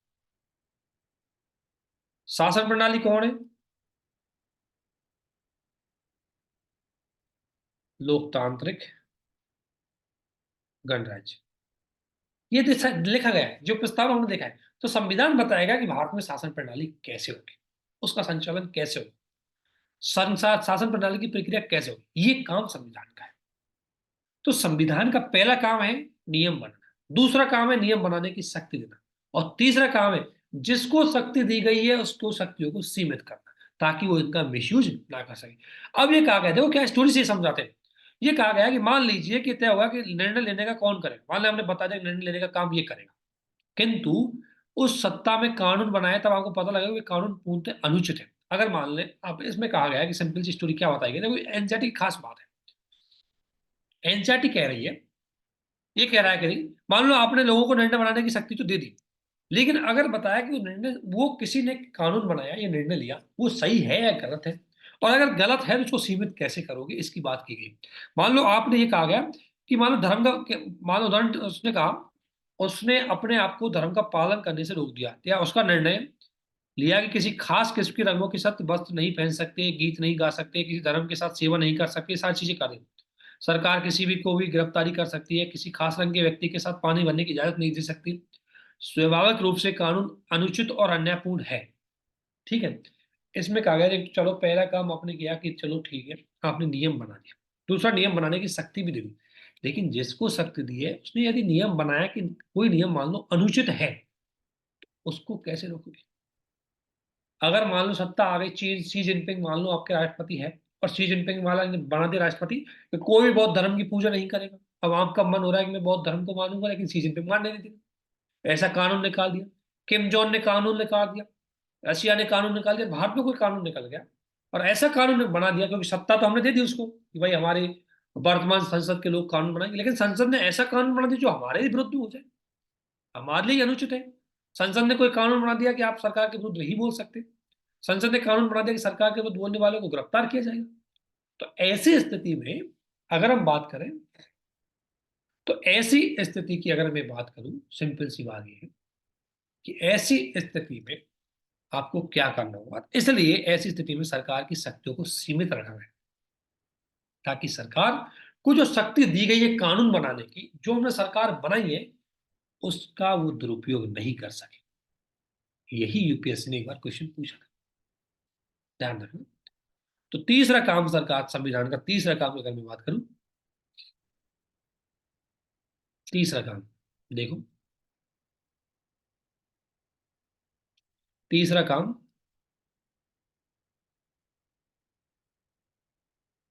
शासन प्रणाली कौन है, लोकतांत्रिक गणराज्य। ये लिखा गया है, जो प्रस्ताव हमने देखा है। तो संविधान बताएगा कि भारत में शासन प्रणाली कैसे होगी, उसका संचालन कैसे होगा, शासन प्रणाली की प्रक्रिया कैसे होगी, ये काम संविधान का है। तो संविधान का पहला काम है नियम बनाना, दूसरा काम है नियम बनाने की शक्ति देना, और तीसरा काम है जिसको शक्ति दी गई है उसको शक्तियों को सीमित करना, ताकि वो इनका मिसयूज ना कर सके। अब ये कहा गया, देखो क्या स्टोरी से समझाते हैं। ये कहा गया कि मान लीजिए कि तय होगा कि निर्णय लेने का कौन करेगा, मान लिया हमने बता दिया निर्णय लेने का काम ये करेगा, किंतु उस सत्ता में कानून बनाया तब आपको पता लगेगा कि कानून पूर्णतः अनुचित है। अगर मान लें, अब इसमें कहा गया है कि सिंपल सी स्टोरी क्या बताई गई, देखो एनसीईआरटी की खास बात है। एनसीईआरटी कह रही है, ये कह रहा है कि नहीं, मान लो आपने लोगों को निर्णय बनाने की शक्ति तो दे दी, लेकिन अगर बताया कि वो निर्णय, वो किसी ने कानून बनाया या निर्णय लिया, वो सही है या गलत है, और अगर गलत है तो उसको सीमित कैसे करोगे, इसकी बात की गई। मान लो आपने ये कहा गया कि मान लो धर्म का मान लो उदाहरण उसने कहा, उसने अपने आप को धर्म का पालन करने से रोक दिया, या उसका निर्णय लिया कि किसी खास किस्म के रंगों के साथ वस्त्र नहीं पहन सकते, गीत नहीं गा सकते, किसी धर्म के साथ सेवा नहीं कर सकते, सारी चीजें करें। सरकार किसी भी को भी गिरफ्तारी कर सकती है, किसी खास रंग के व्यक्ति के साथ पानी भरने की इजाजत नहीं दे सकती। स्वाभाविक रूप से कानून अनुचित और अन्यायपूर्ण है। ठीक है, इसमें कहा गया कि चलो पहला काम आपने किया कि चलो ठीक है, आपने नियम बना दिया, दूसरा नियम बनाने की शक्ति भी दे दी। लेकिन जिसको शक्ति दी है उसने यदि नियम बनाया कि कोई नियम मान लो अनुचित है, उसको कैसे रोकोगे। अगर मान लो सत्ता आ गई, शी जिनपिंग मान लो आपके राष्ट्रपति है, और शी जिनपिंग वाला ने बना दिया राष्ट्रपति कि कोई भी बौद्ध धर्म की पूजा नहीं करेगा। अब आपका मन हो रहा है कि मैं बौद्ध धर्म को मानूंगा, लेकिन शी जिनपिंग मानने नहीं देगा, ऐसा कानून निकाल दिया। किम जोन ने कानून निकाल दिया, रशिया ने कानून निकाल दिया, भारत में कोई कानून निकल गया और ऐसा कानून बना दिया, क्योंकि सत्ता तो हमने दे दी उसको कि भाई हमारे वर्तमान संसद के लोग कानून बनाएंगे, लेकिन संसद ने ऐसा कानून बना दिया जो हमारे ही विरुद्ध हो जाए, हमारे लिए अनुचित है। संसद ने कोई कानून बना दिया कि आप सरकार के विरुद्ध नहीं बोल सकते, संसद ने कानून बना दिया कि सरकार के विरुद्ध बोलने वालों को गिरफ्तार किया जाएगा। तो ऐसी स्थिति में अगर हम बात करें, तो ऐसी स्थिति की अगर मैं बात करूं, सिंपल सी बात ये है कि ऐसी स्थिति में आपको क्या करना होगा। इसलिए ऐसी स्थिति में सरकार की शक्तियों को सीमित रखना है, ताकि सरकार को जो शक्ति दी गई है कानून बनाने की, जो हमने सरकार बनाई है, उसका वो दुरुपयोग नहीं कर सके। यही यूपीएससी ने एक बार क्वेश्चन पूछा था, ध्यान रखना। तो तीसरा काम सरकार, संविधान का तीसरा काम अगर मैं बात करूं, तीसरा काम देखो, तीसरा काम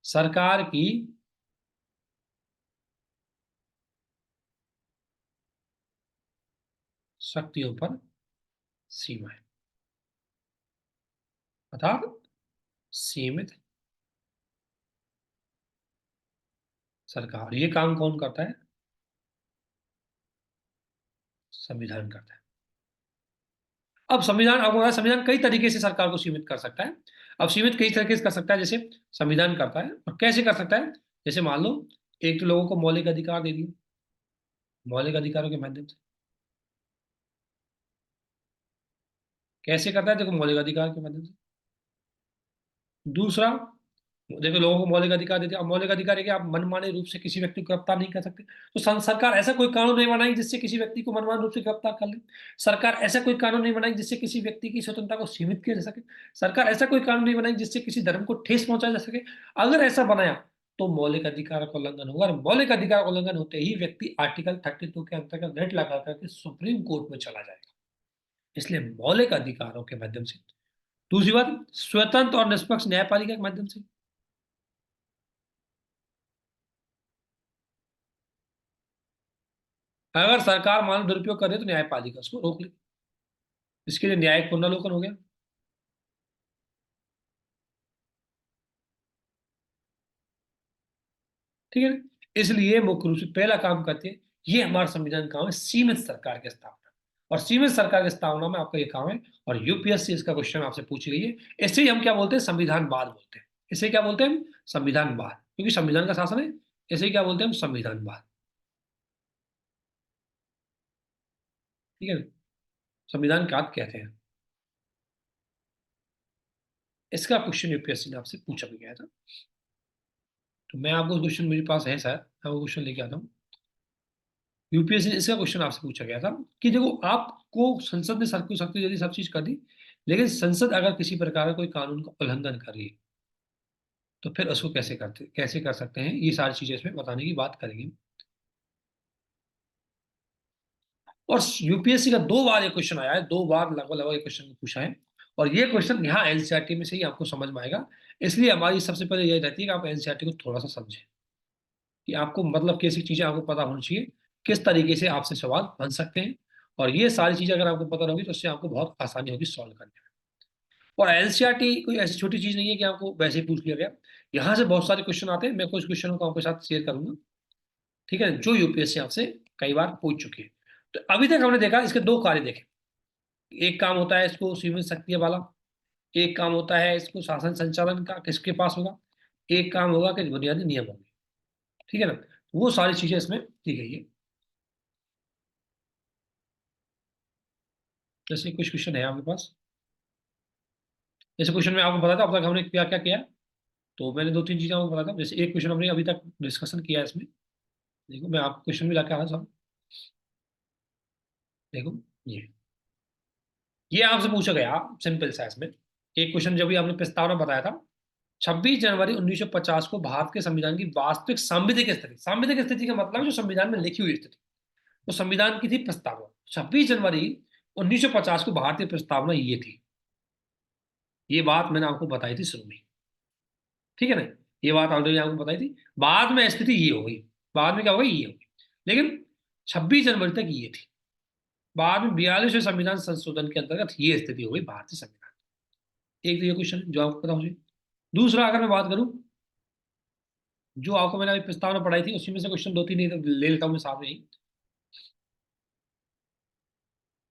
सरकार की शक्तियों पर सीमा है, अर्थात सीमित सरकार। ये काम कौन करता है? संविधान करता है। अब संविधान, आपको पता है संविधान कई तरीके से सरकार को सीमित कर सकता है। अब सीमित कई तरीके से कर सकता है, जैसे संविधान करता है, और कैसे कर सकता है, जैसे मान लो एक तो लोगों को मौलिक अधिकार दे दिए, मौलिक अधिकारों के माध्यम से। कैसे करता है? देखो, मौलिक अधिकार के माध्यम से। दूसरा, देखो लोगों को मौलिक अधिकार देते हैं। अब मौलिक अधिकार है कि आप मनमाने रूप से किसी व्यक्ति को गिरफ्तार नहीं कर सकते, तो सरकार ऐसा कोई कानून नहीं बनाई जिससे किसी व्यक्ति को मनमाने रूप से गिरफ्तार कर ले। सरकार ऐसा कोई कानून नहीं बनाई जिससे किसी व्यक्ति की स्वतंत्रता को सीमित किया जा सके। सरकार ऐसा कोई कानून नहीं बनाई जिससे किसी धर्म को ठेस पहुंचाया जा सके। अगर ऐसा बनाया तो मौलिक अधिकार का उल्लंघन होगा, और मौलिक अधिकार का उल्लंघन होते ही व्यक्ति आर्टिकल 32 के अंतर्गत नेट लगा करके सुप्रीम कोर्ट में चला जाएगा। इसलिए मौलिक अधिकारों के माध्यम से। दूसरी बात, स्वतंत्र और निष्पक्ष न्यायपालिका के माध्यम से। अगर सरकार मान दुरुपयोग करे तो न्यायपालिका उसको रोक ले। इसके लिए न्यायिक पुनर्लोकन हो गया। ठीक है ना? इसलिए मुख्य रूप से पहला काम करते हैं, ये हमारा संविधान काम है, सीमित सरकार की स्थापना। और सीमित सरकार की स्थापना में आपका ये काम है, और यूपीएससी इसका क्वेश्चन आपसे पूछ रही है। इससे ही हम क्या बोलते हैं? संविधानवाद बोलते हैं। इसे क्या बोलते हैं हम? संविधानवाद, क्योंकि संविधान का शासन है। इसे क्या बोलते हैं हम? संविधानवाद। ठीक है ना? संविधान का कहते हैं। इसका क्वेश्चन यूपीएससी ने आपसे पूछा भी गया था। तो मैं आपको क्वेश्चन, मेरे पास है शायद, मैं वो क्वेश्चन लेके आता हूँ। यूपीएससी ने इसका क्वेश्चन आपसे पूछा गया था कि देखो, आपको संसद ने सबको शक्ति दे दी, सब चीज कर दी, लेकिन संसद अगर किसी प्रकार का कोई कानून का उल्लंघन कर रही है, तो फिर उसको कैसे कर सकते हैं, ये सारी चीजें इसमें बताने की बात करेंगे। और यूपीएससी का 2 बार ये क्वेश्चन आया है, 2 बार लगभग लगभग ये क्वेश्चन पूछा है। और ये क्वेश्चन यहाँ एनसीईआरटी में से ही आपको समझ में आएगा। इसलिए हमारी सबसे पहले ये रहती है कि आप एनसीईआरटी को थोड़ा सा समझें, कि आपको मतलब कैसी चीजें आपको पता होनी चाहिए, किस तरीके से आपसे सवाल बन सकते हैं। और ये सारी चीजें अगर आपको पता होगी तो उससे आपको बहुत आसानी होगी सॉल्व करने में। और एनसीईआरटी कोई ऐसी छोटी चीज नहीं है कि आपको वैसे ही पूछ लिया गया। यहाँ से बहुत सारे क्वेश्चन आते हैं, मैं कुछ क्वेश्चनों को आपके साथ शेयर करूंगा। ठीक है, जो यूपीएससी आपसे कई बार पूछ चुकी है। तो अभी तक हमने देखा, इसके 2 कार्य देखे। एक काम होता है इसको सीमित शक्तियां वाला, एक काम होता है इसको शासन संचालन का किसके पास होगा, एक काम होगा कि बुनियादी नियम होंगे। ठीक है ना? तो वो सारी चीजें इसमें दी गई है। जैसे कुछ क्वेश्चन है आपके पास, जैसे क्वेश्चन में आपको बताया था अब तक हमने क्या क्या किया। तो मैंने 2 3 चीजें आपको बताया था। जैसे एक क्वेश्चन हमने अभी तक डिस्कशन किया है इसमें। देखो, मैं आपको क्वेश्चन भी लाके आ रहा सब। देखो, ये आपसे पूछा गया सिंपल सा इसमें। एक क्वेश्चन जब भी आपने प्रस्तावना बताया था, 26 जनवरी 1950 को भारत के संविधान की वास्तविक सांविधिक स्थिति का मतलब है जो संविधान में लिखी हुई स्थिति। तो संविधान की थी प्रस्तावना, 26 जनवरी 1950 को भारतीय प्रस्तावना ये थी। ये बात मैंने आपको बताई थी शुरू में। ठीक है ना? ये बात ऑलरेडी आपको बताई थी। बाद में स्थिति ये हो गई, बाद में क्या हो गई, ये हो गई। लेकिन 26 जनवरी तक ये थी। बाद में 42वें संविधान संशोधन के अंतर्गत ये स्थिति हो गई भारतीय संविधान। एक तो ये क्वेश्चन जो आपको पता होगी। दूसरा, अगर मैं बात करूं, जो आपको मैंने अभी प्रस्तावना पढ़ाई थी उसी में से क्वेश्चन 2 3 ले लेता हूं मैं सामने ही।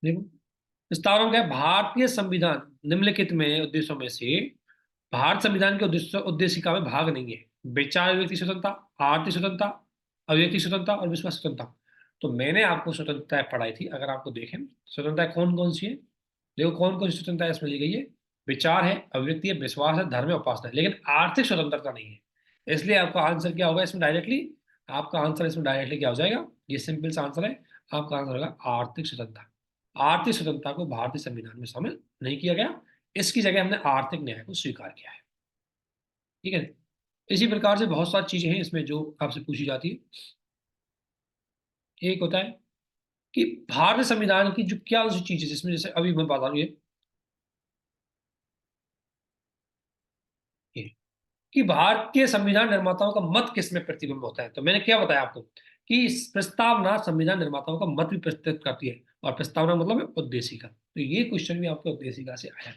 देखो, प्रस्तावना क्या है? भारतीय संविधान निम्नलिखित में उद्देश्यों में से भारत संविधान के उद्देशिका में भाग नहीं है। विचार अभिव्यक्ति स्वतंत्रता, आर्थिक स्वतंत्रता, अभिव्यक्ति स्वतंत्रता और विश्वास स्वतंत्रता। तो मैंने आपको स्वतंत्रता पढ़ाई थी, अगर आपको देखें स्वतंत्रता कौन कौन सी है, देखो कौन कौन सी स्वतंत्रता इसमें ली गई है। विचार है, अभिव्यक्ति है, विश्वास है, धर्म है, उपासना है, लेकिन आर्थिक स्वतंत्रता नहीं है। इसलिए आपका आंसर क्या होगा इसमें डायरेक्टली? आपका आंसर इसमें डायरेक्टली क्या हो जाएगा? ये सिंपल सा आंसर है, आपका आंसर होगा आर्थिक स्वतंत्रता। आर्थिक स्वतंत्रता को भारतीय संविधान में शामिल नहीं किया गया, इसकी जगह हमने आर्थिक न्याय को स्वीकार किया है। ठीक है, इसी प्रकार से बहुत सारी चीजें हैं इसमें जो आपसे पूछी जाती है। एक होता है कि भारतीय संविधान की जो क्या सी चीज है जिसमें, जैसे अभी मैं बता रहा हूँ ये कि भारतीय संविधान निर्माताओं का मत किसमें प्रतिबिंब होता है। तो मैंने क्या बताया आपको कि इस प्रस्तावना संविधान निर्माताओं का मत भी प्रस्तुत करती है, और प्रस्तावना मतलब है उद्देशिका। तो ये क्वेश्चन भी आपके उद्देशिका से आया है।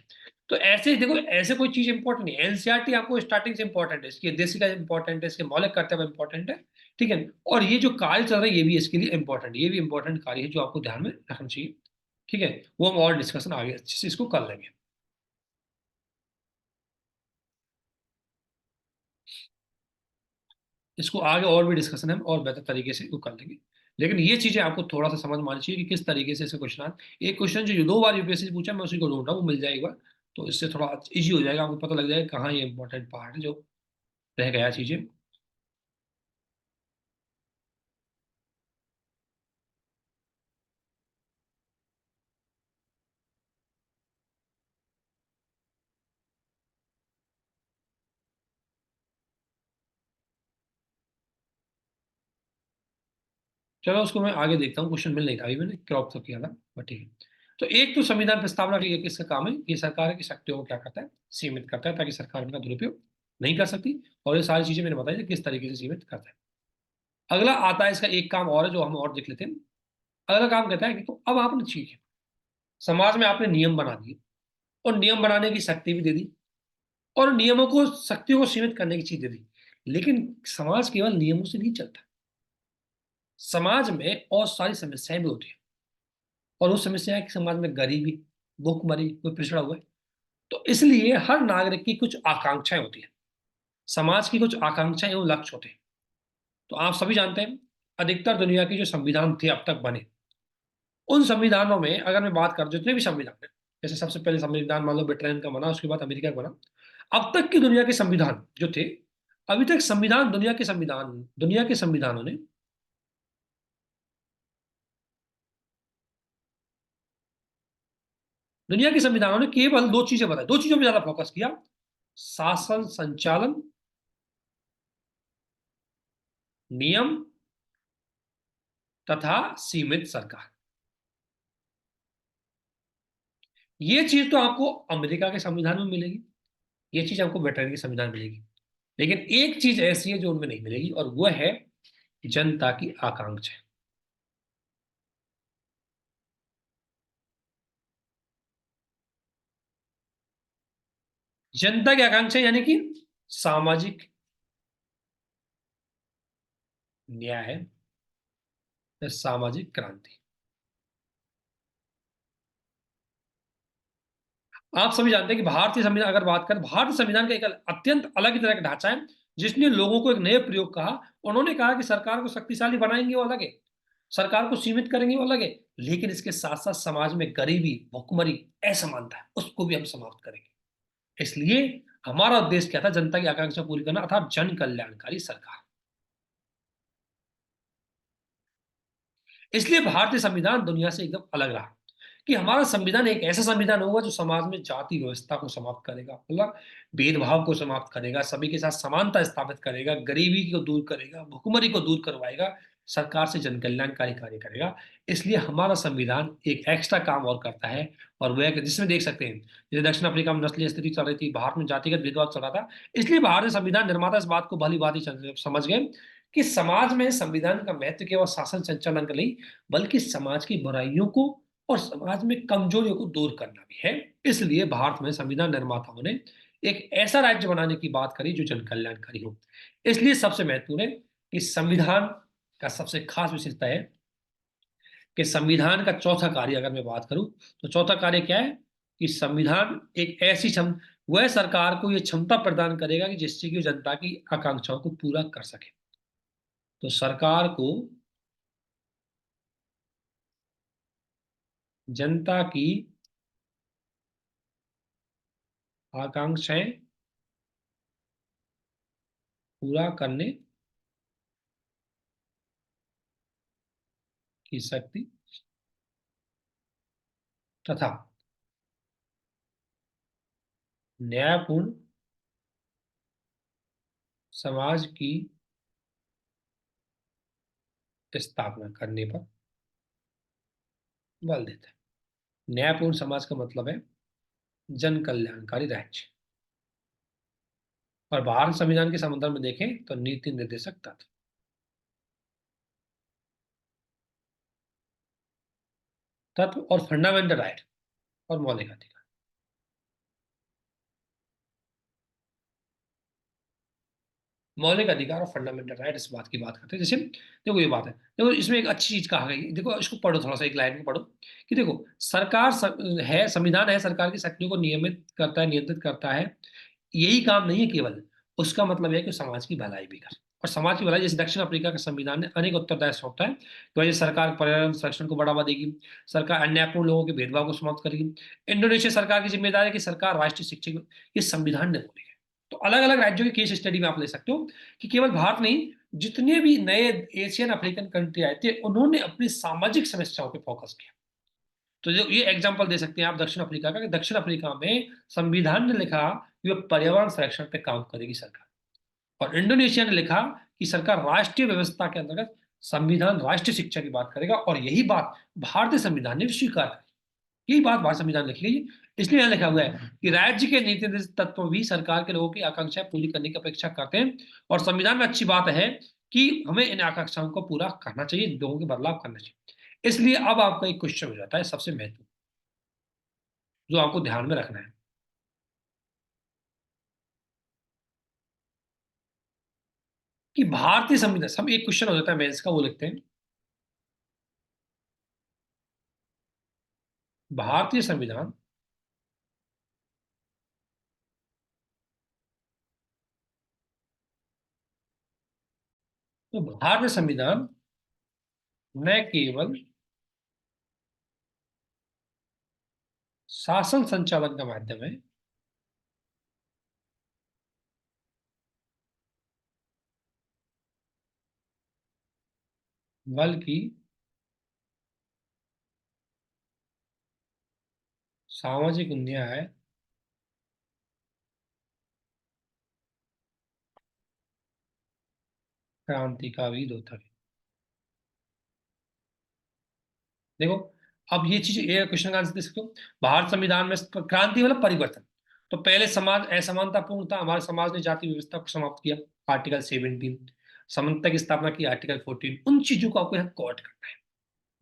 तो ऐसे देखो, ऐसे कोई चीज इंपॉर्टेंट नहीं, एनसीईआरटी आपको स्टार्टिंग से इंपॉर्टेंट है, इसकी उद्देशिका इंपॉर्टेंट है, इसके मौलिक कर्तव्य इंपॉर्टेंट है। ठीक है, और ये जो कार्य चल रहा है ये भी इसके लिए इंपॉर्टेंट, ये भी इंपॉर्टेंट कार्य है जो आपको ध्यान में रखना चाहिए। ठीक है, वो हम और डिस्कशन आगे अच्छे से इसको कर लेंगे। इसको आगे और भी डिस्कशन हम और बेहतर तरीके से वो कर लेंगे। लेकिन ये चीजें आपको थोड़ा सा समझ में आनी चाहिए कि किस तरीके से इसके क्वेश्चन आए। एक क्वेश्चन जो 2 बार यूपीएससी से पूछा, मैं उसी को ढूंढ रहा हूँ, वो मिल जाए एक बार, तो इससे थोड़ा इजी हो जाएगा, आपको पता लग जाएगा कहाँ ये इंपॉर्टेंट पार्ट है जो रह गया चीजें। चलो उसको मैं आगे देखता हूँ, क्वेश्चन मिल नहीं था, अभी मैंने क्रॉप तो किया था, बट ठीक है। तो एक तो संविधान प्रस्तावना की किसका काम है? ये सरकार की शक्तियों को क्या करता है? सीमित करता है, ताकि सरकार इनका दुरुपयोग नहीं कर सकती। और ये सारी चीजें मैंने बताई थी किस तरीके से सीमित करता है। अगला आता है, इसका एक काम और है जो हम और देख लेते हैं। अगला काम कहता है कि तो अब आपने, ठीक है, समाज में आपने नियम बना दिए और नियम बनाने की शक्ति भी दे दी, और नियमों को, शक्तियों को सीमित करने की चीज दे दी, लेकिन समाज केवल नियमों से नहीं चलता। समाज में और सारी समस्याएं भी होती है, और उस समस्या है कि समाज में गरीबी, भूखमरी, कोई पिछड़ा हुआ है। तो इसलिए हर नागरिक की कुछ आकांक्षाएं होती है, समाज की कुछ आकांक्षाएं एवं लक्ष्य होते हैं। तो आप सभी जानते हैं, अधिकतर दुनिया के जो संविधान थे अब तक बने, उन संविधानों में अगर मैं बात कर, जितने भी संविधान है, जैसे सबसे पहले संविधान मान लो ब्रिटेन का बना, उसके बाद अमेरिका का बना, अब तक की दुनिया के संविधान जो थे, अभी तक संविधान, दुनिया के संविधानों ने, दुनिया के संविधानों ने केवल 2 चीजें बताई, 2 चीजों में ज्यादा फोकस किया: शासन संचालन, नियम तथा सीमित सरकार। ये चीज तो आपको अमेरिका के संविधान में मिलेगी, ये चीज आपको ब्रिटेन के संविधान में मिलेगी, लेकिन एक चीज ऐसी है जो उनमें नहीं मिलेगी, और वो है जनता की आकांक्षा। जनता की आकांक्षा यानी कि सामाजिक न्याय, सामाजिक क्रांति। आप सभी जानते हैं कि भारतीय संविधान, अगर बात करें, भारतीय संविधान का एक अत्यंत अलग ही तरह का ढांचा है, जिसने लोगों को एक नए प्रयोग कहा। उन्होंने कहा कि सरकार को शक्तिशाली बनाएंगे वो अलग है, सरकार को सीमित करेंगे वो अलग है, लेकिन इसके साथ साथ समाज में गरीबी, भुखमरी, असमानता है, उसको भी हम समाप्त करेंगे। इसलिए हमारा उद्देश्य क्या था? जनता की आकांक्षा पूरी करना, अर्थात जन कल्याणकारी सरकार। इसलिए भारतीय संविधान दुनिया से एकदम अलग रहा, कि हमारा संविधान एक ऐसा संविधान होगा जो समाज में जाति व्यवस्था को समाप्त करेगा, मतलब भेदभाव को समाप्त करेगा, सभी के साथ समानता स्थापित करेगा, गरीबी को दूर करेगा, भुखमरी को दूर करवाएगा, सरकार से जन कल्याणकारी कार्य करेगा। इसलिए हमारा संविधान एक एक्स्ट्रा काम और करता है, और वह जिसमें देख सकते हैं, जैसे दक्षिण अफ्रीका में नस्लीय स्थिति चल रही थी, भारत में जातिगत भेदभाव चल रहा था, इसलिए भारतीय संविधान निर्माता इस बात को भली भांति समझ गए कि समाज में संविधान का महत्व केवल शासन संचालन का नहीं, बल्कि समाज की बुराइयों को और समाज में कमजोरियों को दूर करना भी है। इसलिए भारत में संविधान निर्माताओं ने एक ऐसा राज्य बनाने की बात करी जो जन कल्याणकारी हो। इसलिए सबसे महत्वपूर्ण है कि संविधान का सबसे खास विशेषता है कि संविधान का चौथा कार्य अगर मैं बात करूं तो चौथा कार्य क्या है कि संविधान एक ऐसी वह सरकार को यह क्षमता प्रदान करेगा कि जिससे कि वो जनता की आकांक्षाओं को पूरा कर सके। तो सरकार को जनता की आकांक्षाएं पूरा करने की शक्ति तथा न्यायपूर्ण समाज की स्थापना करने पर बल देता है। न्यायपूर्ण समाज का मतलब है जन कल्याणकारी राज्य। और भारत संविधान के संबंध में देखें तो नीति निर्देशक तत्व। तत्व और फंडामेंटल राइट और मौलिक अधिकार। मौलिक अधिकार और फंडामेंटल राइट इस बात की बात करते हैं। जैसे देखो ये बात है, देखो इसमें एक अच्छी चीज कहा गई, देखो इसको पढ़ो थोड़ा सा, एक लाइन में पढ़ो कि देखो सरकार है, संविधान है, सरकार की शक्तियों को नियमित करता है, नियंत्रित करता है। यही काम नहीं है केवल, उसका मतलब है कि समाज की भलाई भी करे। और समाज की भलाई, जैसे दक्षिण अफ्रीका के संविधान में अनेक उत्तरदायित्व होता है, तो ये सरकार पर्यावरण संरक्षण को बढ़ावा देगी, सरकार अन्यायपूर्ण लोगों के भेदभाव को समाप्त करेगी। इंडोनेशिया सरकार की जिम्मेदारी है कि सरकार राष्ट्रीय शिक्षा ये संविधान ने बोली है। तो अलग अलग राज्यों की केस स्टडी में आप ले सकते हो कि केवल भारत नहीं, जितने भी नए एशियन अफ्रीकन कंट्री आए थे उन्होंने अपनी सामाजिक समस्याओं पे फोकस किया। तो जो ये एग्जांपल दे सकते हैं आप दक्षिण अफ्रीका का, कि दक्षिण अफ्रीका में संविधान ने लिखा कि वह पर्यावरण संरक्षण पे काम करेगी सरकार। और इंडोनेशिया ने लिखा कि सरकार राष्ट्रीय व्यवस्था के अंतर्गत संविधान राष्ट्रीय शिक्षा की बात करेगा। और यही बात भारतीय संविधान ने भी स्वीकार की। यही बात भारत संविधान में लिखी गई है। इसलिए यहां लिखा हुआ है कि राज्य के नीति निर्देशक तत्व भी सरकार के लोगों की आकांक्षाएं पूरी करने की अपेक्षा करते हैं। और संविधान में अच्छी बात है कि हमें इन आकांक्षाओं को पूरा करना चाहिए, लोगों के बदलाव करना चाहिए। इसलिए अब आपका एक क्वेश्चन हो जाता है सबसे महत्वपूर्ण, जो आपको ध्यान में रखना है कि भारतीय संविधान, सब एक क्वेश्चन हो जाता है मेंस का, वो लिखते हैं भारतीय संविधान तो भारतीय संविधान न केवल शासन संचालन का माध्यम है, बल्कि सामाजिक न्याय, क्रांति का भी द्योतक है। देखो अब ये चीज, ये क्वेश्चन का आंसर दे सकते हो। भारत संविधान में क्रांति मतलब परिवर्तन। तो पहले समाज असमानतापूर्ण था, हमारे समाज ने जाति व्यवस्था को समाप्त किया, आर्टिकल 17। समानता की स्थापना की, आर्टिकल 14। उन चीजों को आपको यहाँ कोट करना है,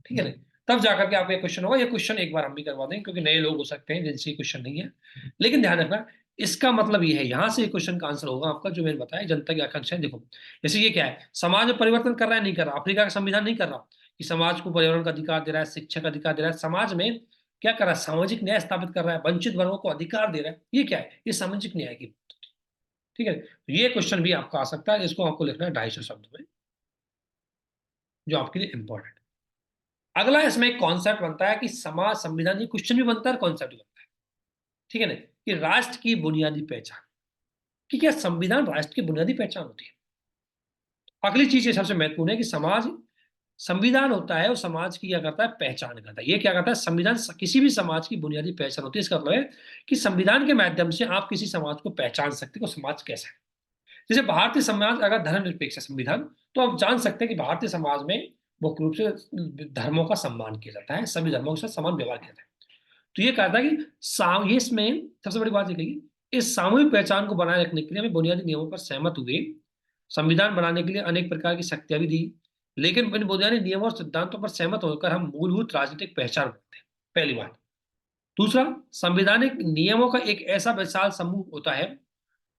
ठीक है ना। तब जाकर के आपको ये क्वेश्चन होगा। ये क्वेश्चन एक बार हम भी करवा दें क्योंकि नए लोग हो सकते हैं जिनसे क्वेश्चन नहीं है। लेकिन ध्यान रखना, इसका मतलब ये है, यहां से क्वेश्चन का आंसर होगा आपका जो मैंने बताया, जनता की आकांक्षाएं। देखो जैसे ये क्या है, समाज में परिवर्तन कर रहा है नहीं कर रहा, अफ्रीका का संविधान नहीं कर रहा कि समाज को पर्यावरण का अधिकार दे रहा है, शिक्षा का अधिकार दे रहा है, समाज में क्या कर रहा है, सामाजिक न्याय स्थापित कर रहा है, वंचित वर्गों को अधिकार दे रहा है। ये क्या है, ये सामाजिक न्याय की, ठीक है। तो ये क्वेश्चन भी आपका आ सकता है, इसको आपको लिखना है 250 शब्द में, जो आपके लिए इंपॉर्टेंट। अगला इसमें एक कॉन्सेप्ट बनता है कि समाज संविधान, ये क्वेश्चन भी बनता है, कॉन्सेप्ट भी बनता है, ठीक है ना, कि राष्ट्र की बुनियादी पहचान, कि क्या संविधान राष्ट्र की बुनियादी पहचान होती है। अगली चीज ये सबसे महत्वपूर्ण है कि समाज, संविधान होता है वो समाज की क्या करता है, पहचान करता है। ये क्या करता है, संविधान किसी भी समाज की बुनियादी पहचान होती है। इसका मतलब है कि संविधान के माध्यम से आप किसी समाज को पहचान सकते हो, समाज कैसा है। जैसे भारतीय समाज अगर धर्मनिरपेक्ष है संविधान, तो आप जान सकते हैं कि भारतीय समाज में मुख्य रूप से धर्मों का सम्मान किया जाता है, सभी धर्मों के साथ समान व्यवहार किया जाता है। तो ये कहता है कि ये इसमें सबसे बड़ी बात ये कही, इस सामूहिक पहचान को बनाए रखने के लिए हमें बुनियादी नियमों पर सहमत हुए। संविधान बनाने के लिए अनेक प्रकार की शक्तियां भी दी, लेकिन इन बुनियादी नियमों और सिद्धांतों पर सहमत होकर हम मूलभूत राजनीतिक पहचान बनाते हैं, पहली बात। दूसरा, संवैधानिक नियमों का एक ऐसा विशाल समूह होता है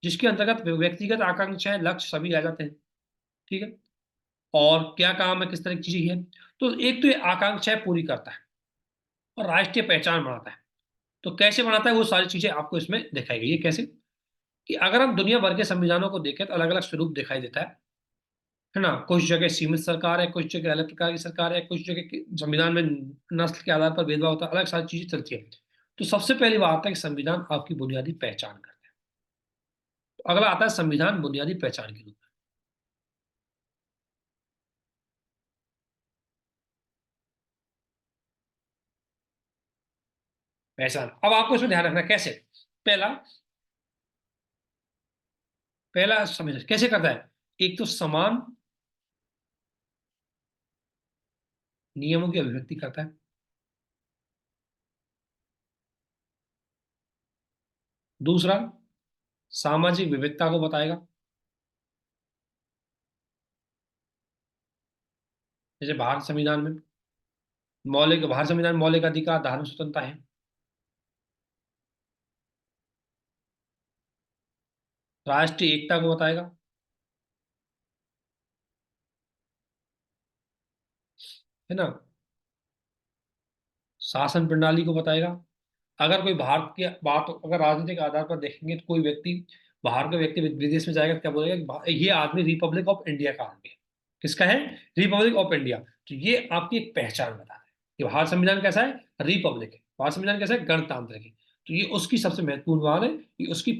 जिसके अंतर्गत व्यक्तिगत आकांक्षाएं, लक्ष्य सभी आ जाते हैं, ठीक है। और क्या काम है, किस तरह की चीजें है। तो एक तो ये आकांक्षाएं पूरी करता है और राष्ट्रीय पहचान बनाता है। तो कैसे बनाता है, वो सारी चीजें आपको इसमें दिखाई गई है। कैसे कि अगर हम दुनिया भर के संविधानों को देखें तो अलग अलग स्वरूप दिखाई देता है ना। कुछ जगह सीमित सरकार है, कुछ जगह अलग प्रकार की सरकार है, कुछ जगह संविधान में नस्ल के आधार पर भेदभाव होता है, अलग सारी चीजें चलती है। तो सबसे पहली बात है कि संविधान आपकी बुनियादी पहचान करता है। तो अगला आता है संविधान बुनियादी पहचान के रूप में। पहचान, अब आपको इसमें ध्यान रखना है कैसे। पहला पहला संविधान कैसे करता है, एक तो समान नियमों की अभिव्यक्ति करता है। दूसरा, सामाजिक विविधता को बताएगा। जैसे भारत संविधान में भारत संविधान में मौलिक अधिकार, धार्मिक स्वतंत्रता है। राष्ट्रीय एकता को बताएगा, है ना। शासन प्रणाली को बताएगा। अगर कोई भारत की बात, अगर राजनीतिक आधार पर देखेंगे तो कोई व्यक्ति, बाहर का व्यक्ति विदेश में जाएगा तो क्या बोलेगा कि ये आदमी रिपब्लिक ऑफ इंडिया का आदमी है। किसका है, रिपब्लिक ऑफ इंडिया। तो ये आपकी एक पहचान बताता है कि भारत संविधान कैसा है, रिपब्लिक है। भारत संविधान कैसा है, गणतांत्रिक है। तो ये उसकी सबसे महत्वपूर्ण बात है कि उसकी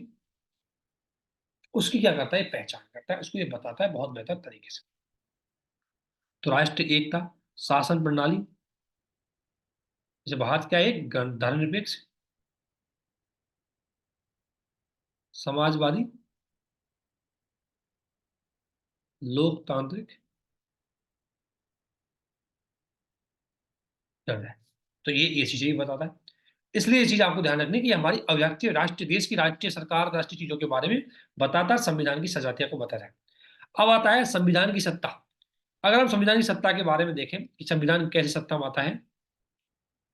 उसकी क्या करता है, पहचान करता है, उसको ये बताता है बहुत बेहतर तरीके से। तो राष्ट्रीय एकता, शासन प्रणाली, जैसे भारत क्या है, एक धर्मनिरपेक्ष, समाजवादी, लोकतांत्रिक दंड है। तो ये चीजें ही बताता है। इसलिए ये चीज आपको ध्यान रखनी है कि हमारी अव्यक्तीय राष्ट्रीय, देश की राष्ट्रीय सरकार, राष्ट्रीय चीजों के बारे में बताता है, संविधान की सजातिया को बताता है। अब आता है संविधान की सत्ता। अगर हम संविधान की सत्ता के बारे में देखें कि संविधान कैसे सत्ता में आता है,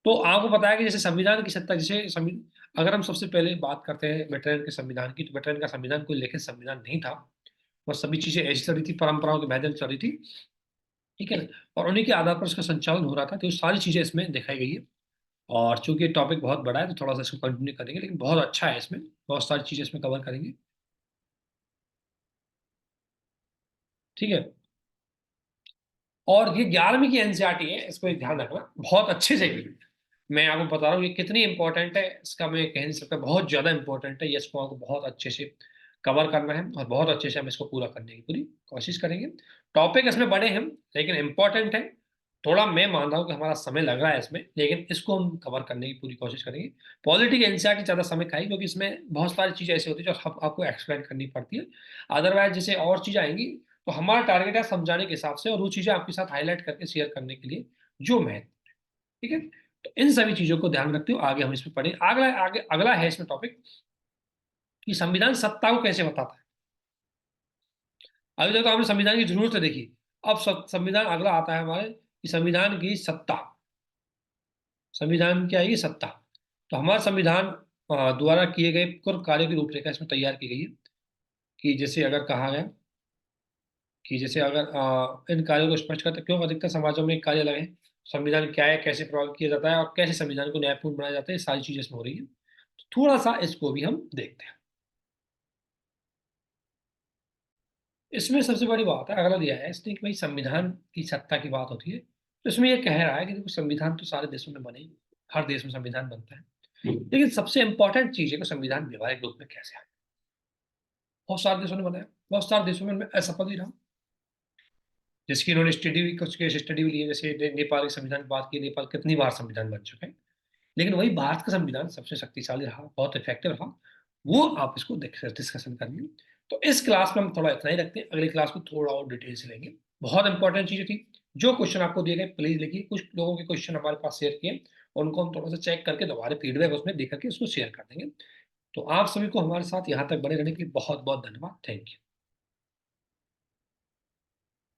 तो आपको पता है कि जैसे संविधान की सत्ता, जैसे अगर हम सबसे पहले बात करते हैं वेटरन के संविधान की, तो वेटरन का संविधान कोई लिखित संविधान नहीं था। वो सभी चीजें ऐसी चल रही थी, परंपराओं के माध्यम से चल रही थी, ठीक है ना। और उन्हीं के आधार पर उसका संचालन हो रहा था। तो ये सारी चीजें इसमें दिखाई गई है। और चूंकि टॉपिक बहुत बड़ा है तो थोड़ा सा इसको कंटिन्यू करेंगे, लेकिन बहुत अच्छा है, इसमें बहुत सारी चीजें इसमें कवर करेंगे, ठीक है। और ये 11वीं की एनसीईआरटी है, इसको एक ध्यान रखना बहुत अच्छे से। मैं आपको बता रहा हूँ ये कितनी इंपॉर्टेंट है, इसका मैं कह नहीं सकता, बहुत ज्यादा इंपॉर्टेंट है ये। इसको आपको बहुत अच्छे से कवर करना है और बहुत अच्छे से हम इसको पूरा करने की पूरी कोशिश करेंगे। टॉपिक इसमें बड़े हैं लेकिन इंपॉर्टेंट है। थोड़ा मैं मान रहा हूँ कि हमारा समय लग रहा है इसमें, लेकिन इसको हम कवर करने की पूरी कोशिश करेंगे। पॉलिटी की एनसीईआरटी ज्यादा समय खाई, क्योंकि इसमें बहुत सारी चीजें ऐसी होती है जो आपको एक्सप्लेन करनी पड़ती है। अदरवाइज जैसे और चीजें आएंगी, तो हमारा टारगेट है समझाने के हिसाब से और वो चीजें आपके साथ हाईलाइट करके शेयर करने के लिए जो मैं, ठीक है। तो इन सभी चीजों को ध्यान रखते हुए आगे हम इसमें पढ़ेंगे। अगला है इसमें टॉपिक कि संविधान सत्ता को कैसे बताता है। अभी तक तो हमने संविधान की जरूरत देखी। अब संविधान अगला आता है हमारे कि संविधान की सत्ता। संविधान क्या है, ये सत्ता। तो हमारा संविधान द्वारा किए गए कुछ कार्यों की रूपरेखा इसमें तैयार की गई है। कि जैसे अगर कहा गया कि जैसे अगर इन कार्यों को स्पष्ट करते क्यों अधिकतर समाजों में कार्य लगे, संविधान क्या है, कैसे प्रभावित किया जाता है और कैसे संविधान को न्यायपूर्ण बनाया जाता है, ये सारी चीजें इसमें हो रही है। तो थोड़ा सा इसको भी हम देखते हैं। इसमें सबसे बड़ी बात है, अगला दिया है इसने कि भाई संविधान की सत्ता की बात होती है, तो इसमें ये कह रहा है कि देखो संविधान तो सारे देशों में बने, हर देश में संविधान बनता है, लेकिन सबसे इंपॉर्टेंट चीज है कि संविधान व्यवहारिक रूप में कैसे आए। बहुत सारे देशों ने बनाया, बहुत सारे देशों में असफल ही रहा। जिसकी इन्होंने स्टडी भी, कुछ केस स्टडी भी लिए, जैसे नेपाल के संविधान की बात की, नेपाल कितनी बार संविधान बन चुके हैं, लेकिन वही भारत का संविधान सबसे शक्तिशाली रहा, बहुत इफेक्टिव रहा। वो आप इसको डिस्कशन करेंगे। तो इस क्लास में हम थोड़ा इतना ही रखते हैं, अगली क्लास में थोड़ा और डिटेल से लेंगे। बहुत इंपॉर्टेंट चीजें थी। जो क्वेश्चन आपको दिए गए प्लीज लिखिए, कुछ लोगों के क्वेश्चन हमारे पास शेयर किए, उनको हम थोड़ा सा चेक करके दोबारा फीडबैक उसमें देकर के उसको शेयर कर देंगे। तो आप सभी को हमारे साथ यहाँ तक बने रहने के लिए बहुत बहुत धन्यवाद। Thank you.